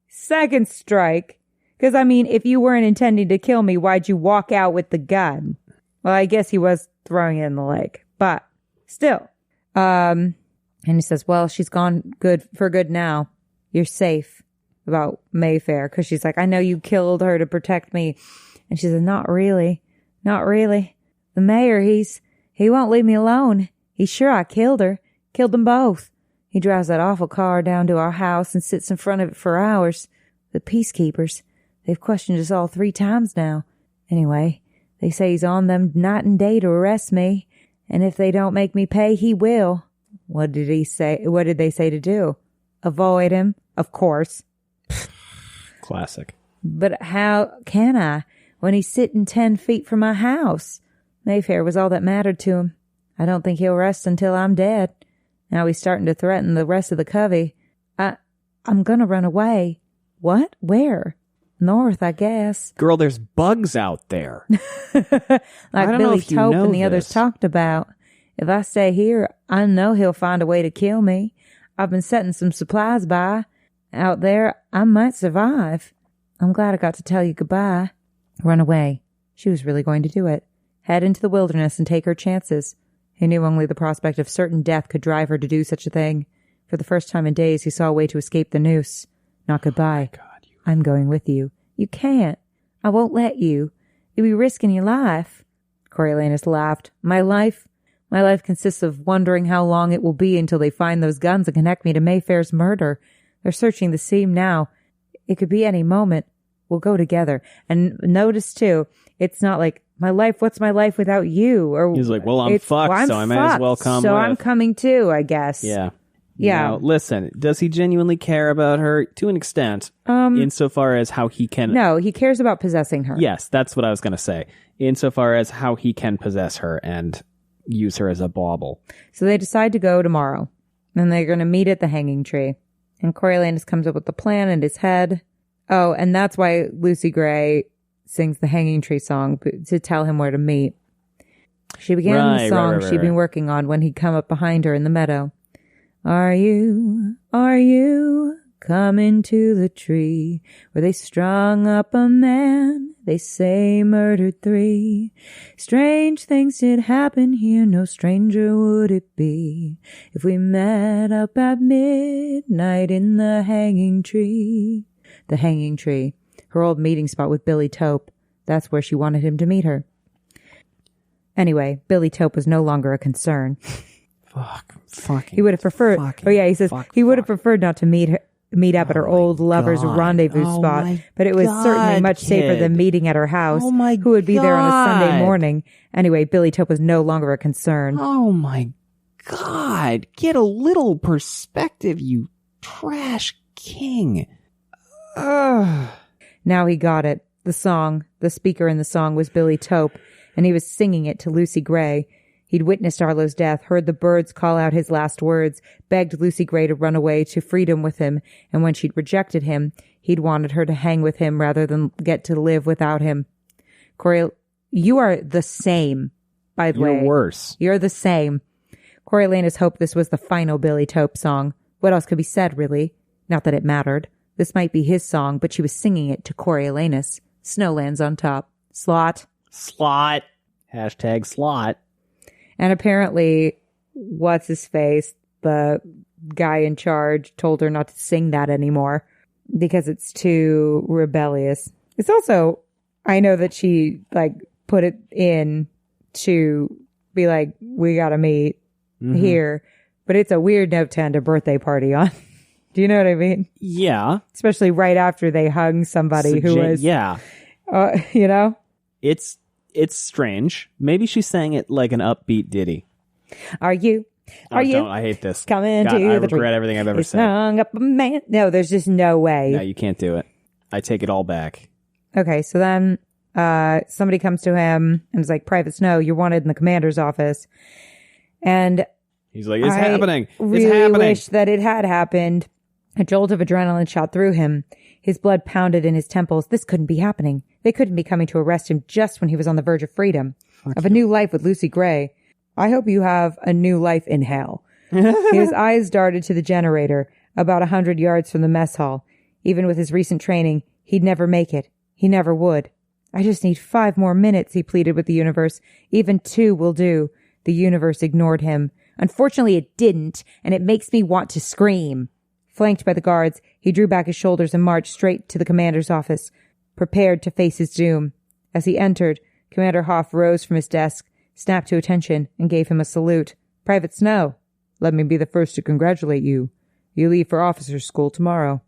A: Second strike. Because, I mean, if you weren't intending to kill me, why'd you walk out with the gun? Well, I guess he was throwing it in the lake, but still. And he says, well, she's gone for good now. You're safe. About Mayfair, because she's like, I know you killed her to protect me. And she said, not really. Not really. The mayor, he won't leave me alone. He's sure I killed her. Killed them both. He drives that awful car down to our house and sits in front of it for hours. The peacekeepers, they've questioned us all 3 times now. Anyway, they say he's on them night and day to arrest me, and if they don't make me pay, he will. What did he say? What did they say to do? Avoid him, of course.
B: Classic.
A: But how can I when he's sitting 10 feet from my house? Mayfair was all that mattered to him. I don't think he'll rest until I'm dead. Now he's starting to threaten the rest of the covey. I'm gonna run away. What? Where? North, I guess.
B: Girl, there's bugs out there.
A: Like Billy Tope and the others talked about. If I stay here, I know he'll find a way to kill me. I've been setting some supplies by. Out there, I might survive. I'm glad I got to tell you goodbye. Run away. She was really going to do it. Head into the wilderness and take her chances. He knew only the prospect of certain death could drive her to do such a thing. For the first time in days, he saw a way to escape the noose. Not goodbye.
B: Oh, God,
A: I'm going with you. You can't. I won't let you. You'll be risking your life. Coriolanus laughed. My life consists of wondering how long it will be until they find those guns and connect me to Mayfair's murder. They're searching the scene now. It could be any moment. We'll go together. And notice, too, it's not like, what's my life without you? Or
B: he's like, well, I'm fucked, so I may as well come
A: So
B: with.
A: I'm coming too, I guess.
B: Yeah.
A: Yeah.
B: Now, listen, does he genuinely care about her? To an extent, insofar as how he can...
A: No, he cares about possessing her.
B: Yes, that's what I was going to say. Insofar as how he can possess her and use her as a bauble.
A: So they decide to go tomorrow. And they're going to meet at the hanging tree. And Coriolanus comes up with the plan in his head. Oh, and that's why Lucy Gray sings the hanging tree song, to tell him where to meet. She began the song she'd been working on when he'd come up behind her in the meadow. Are you coming to the tree where they strung up a man, they say murdered 3? Strange things did happen here, no stranger would it be if we met up at midnight in the hanging tree. The hanging tree, her old meeting spot with Billy Tope. That's where she wanted him to meet her. Anyway, Billy Tope was no longer a concern. He would have preferred. He says he would have preferred not to meet up at her old lover's rendezvous spot, but it was certainly much safer than meeting at her house. Who would be there on a Sunday morning? Anyway, Billy Tope was no longer a concern.
B: Oh my God! Get a little perspective, you trash king.
A: Now he got it. The speaker in the song was Billy Tope, and he was singing it to Lucy Gray. He'd witnessed Arlo's death, heard the birds call out his last words, begged Lucy Gray to run away to freedom with him, and when she'd rejected him, he'd wanted her to hang with him rather than get to live without him. You are the same, by the way.
B: You're worse.
A: You're the same. Coriolanus hoped this was the final Billy Tope song. What else could be said, really? Not that it mattered. This might be his song, but she was singing it to Coriolanus. Snowlands on top. Slot.
B: Hashtag slot.
A: And apparently, what's-his-face, the guy in charge, told her not to sing that anymore because it's too rebellious. It's also, I know that she, put it in to be like, we gotta meet here, but it's a weird note to end a birthday party on. Do you know what I mean?
B: Yeah.
A: Especially right after they hung somebody who was...
B: Yeah.
A: You know?
B: It's strange. Maybe she sang it like an upbeat ditty.
A: Are you?
B: I hate this.
A: Coming
B: God,
A: to
B: I
A: the tree.
B: regret everything I've ever said.
A: Hung up a man. No, there's just no way.
B: No, you can't do it. I take it all back.
A: Okay, so then somebody comes to him and is like, Private Snow, you're wanted in the commander's office. And
B: he's like, it's happening. It's
A: really
B: happening.
A: Wish that it had happened. A jolt of adrenaline shot through him. His blood pounded in his temples. This couldn't be happening. They couldn't be coming to arrest him just when he was on the verge of freedom. A new life with Lucy Gray. I hope you have a new life in hell. His eyes darted to the generator, about 100 yards from the mess hall. Even with his recent training, he'd never make it. He never would. I just need 5 more minutes, he pleaded with the universe. Even 2 will do. The universe ignored him. Unfortunately, it didn't, and it makes me want to scream. Flanked by the guards, he drew back his shoulders and marched straight to the commander's office, prepared to face his doom. As he entered, Commander Hoff rose from his desk, snapped to attention, and gave him a salute. Private Snow. Let me be the first to congratulate you. You leave for officer's school tomorrow.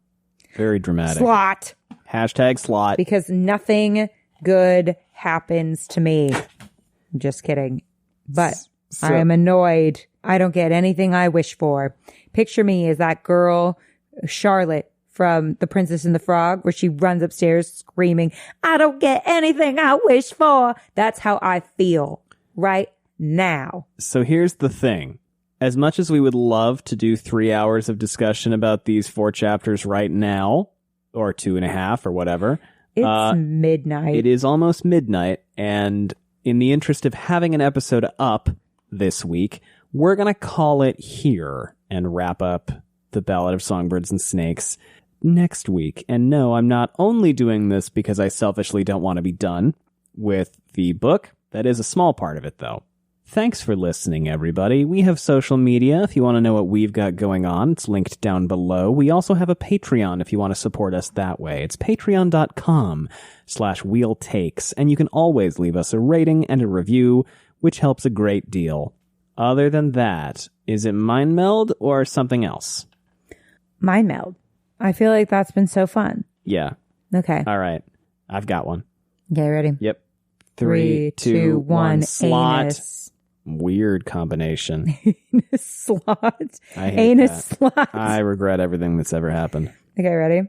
B: Very dramatic.
A: Slot.
B: Hashtag slot.
A: Because nothing good happens to me. I'm just kidding. But I am annoyed. I don't get anything I wish for. Picture me as that girl, Charlotte, from The Princess and the Frog, where she runs upstairs screaming, I don't get anything I wish for. That's how I feel right now.
B: So here's the thing. As much as we would love to do 3 hours of discussion about these 4 chapters right now, or 2.5 or whatever.
A: It's midnight.
B: It is almost midnight. And in the interest of having an episode up this week, we're going to call it here and wrap up the Ballad of Songbirds and Snakes next week. And no, I'm not only doing this because I selfishly don't want to be done with the book. That is a small part of it, though. Thanks for listening, everybody. We have social media if you want to know what we've got going on. It's linked down below. We also have a Patreon if you want to support us that way. It's patreon.com/wheeltakes, and you can always leave us a rating and a review, which helps a great deal. Other than that, is it Mind Meld or something else?
A: Mind Meld. I feel like that's been so fun.
B: Yeah.
A: Okay.
B: All right. I've got one.
A: Okay, ready?
B: Yep.
A: 3, 2, 1.
B: Slot.
A: Anus.
B: Weird combination.
A: Anus slot.
B: I hate
A: Anus
B: that.
A: slot.
B: I regret everything that's ever happened.
A: Okay, ready?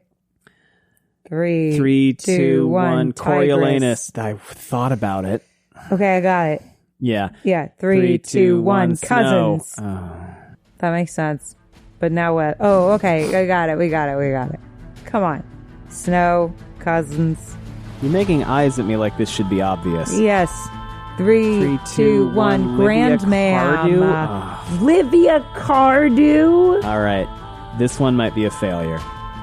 A: 3,
B: 2, 1.
A: Tigress.
B: Coriolanus. I thought about it.
A: Okay, I got it.
B: Yeah.
A: Yeah. 3, 2, 1. Cousins.
B: Snow. Oh.
A: That makes sense. But now what? Oh, okay. I got it. We got it. Come on. Snow. Cousins.
B: You're making eyes at me like this should be obvious.
A: Yes. 3, 2, 1. Grandmam. Livia Cardew.
B: All right. This one might be a failure.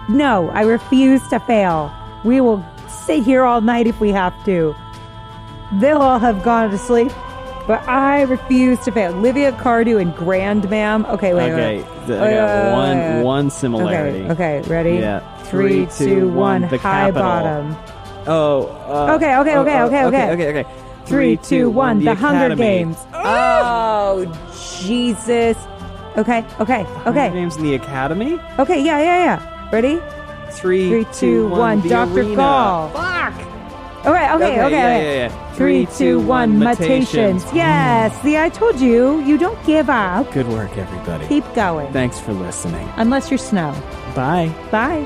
A: No, I refuse to fail. We will sit here all night if we have to. They'll all have gone to sleep, but I refuse to fail. Livia Cardew and Grandmam. Okay, wait.
B: I got one similarity.
A: Okay, ready?
B: Yeah.
A: 3, 2, 1.
B: The
A: High
B: capital.
A: bottom.
B: Okay.
A: Okay. 3, 2, 1. The Hunger Games. Oh, Jesus. Okay.
B: Hunger Games in the Academy?
A: Okay, yeah. Ready?
B: 3, 2, 1.
A: Dr.
B: Arena.
A: Gall. Fuck. Okay.
B: Yeah.
A: 3, 2, 1. Mutations. Yes. See, I told you. You don't give up.
B: Good work, everybody.
A: Keep going.
B: Thanks for listening.
A: Unless you're Snow.
B: Bye.
A: Bye.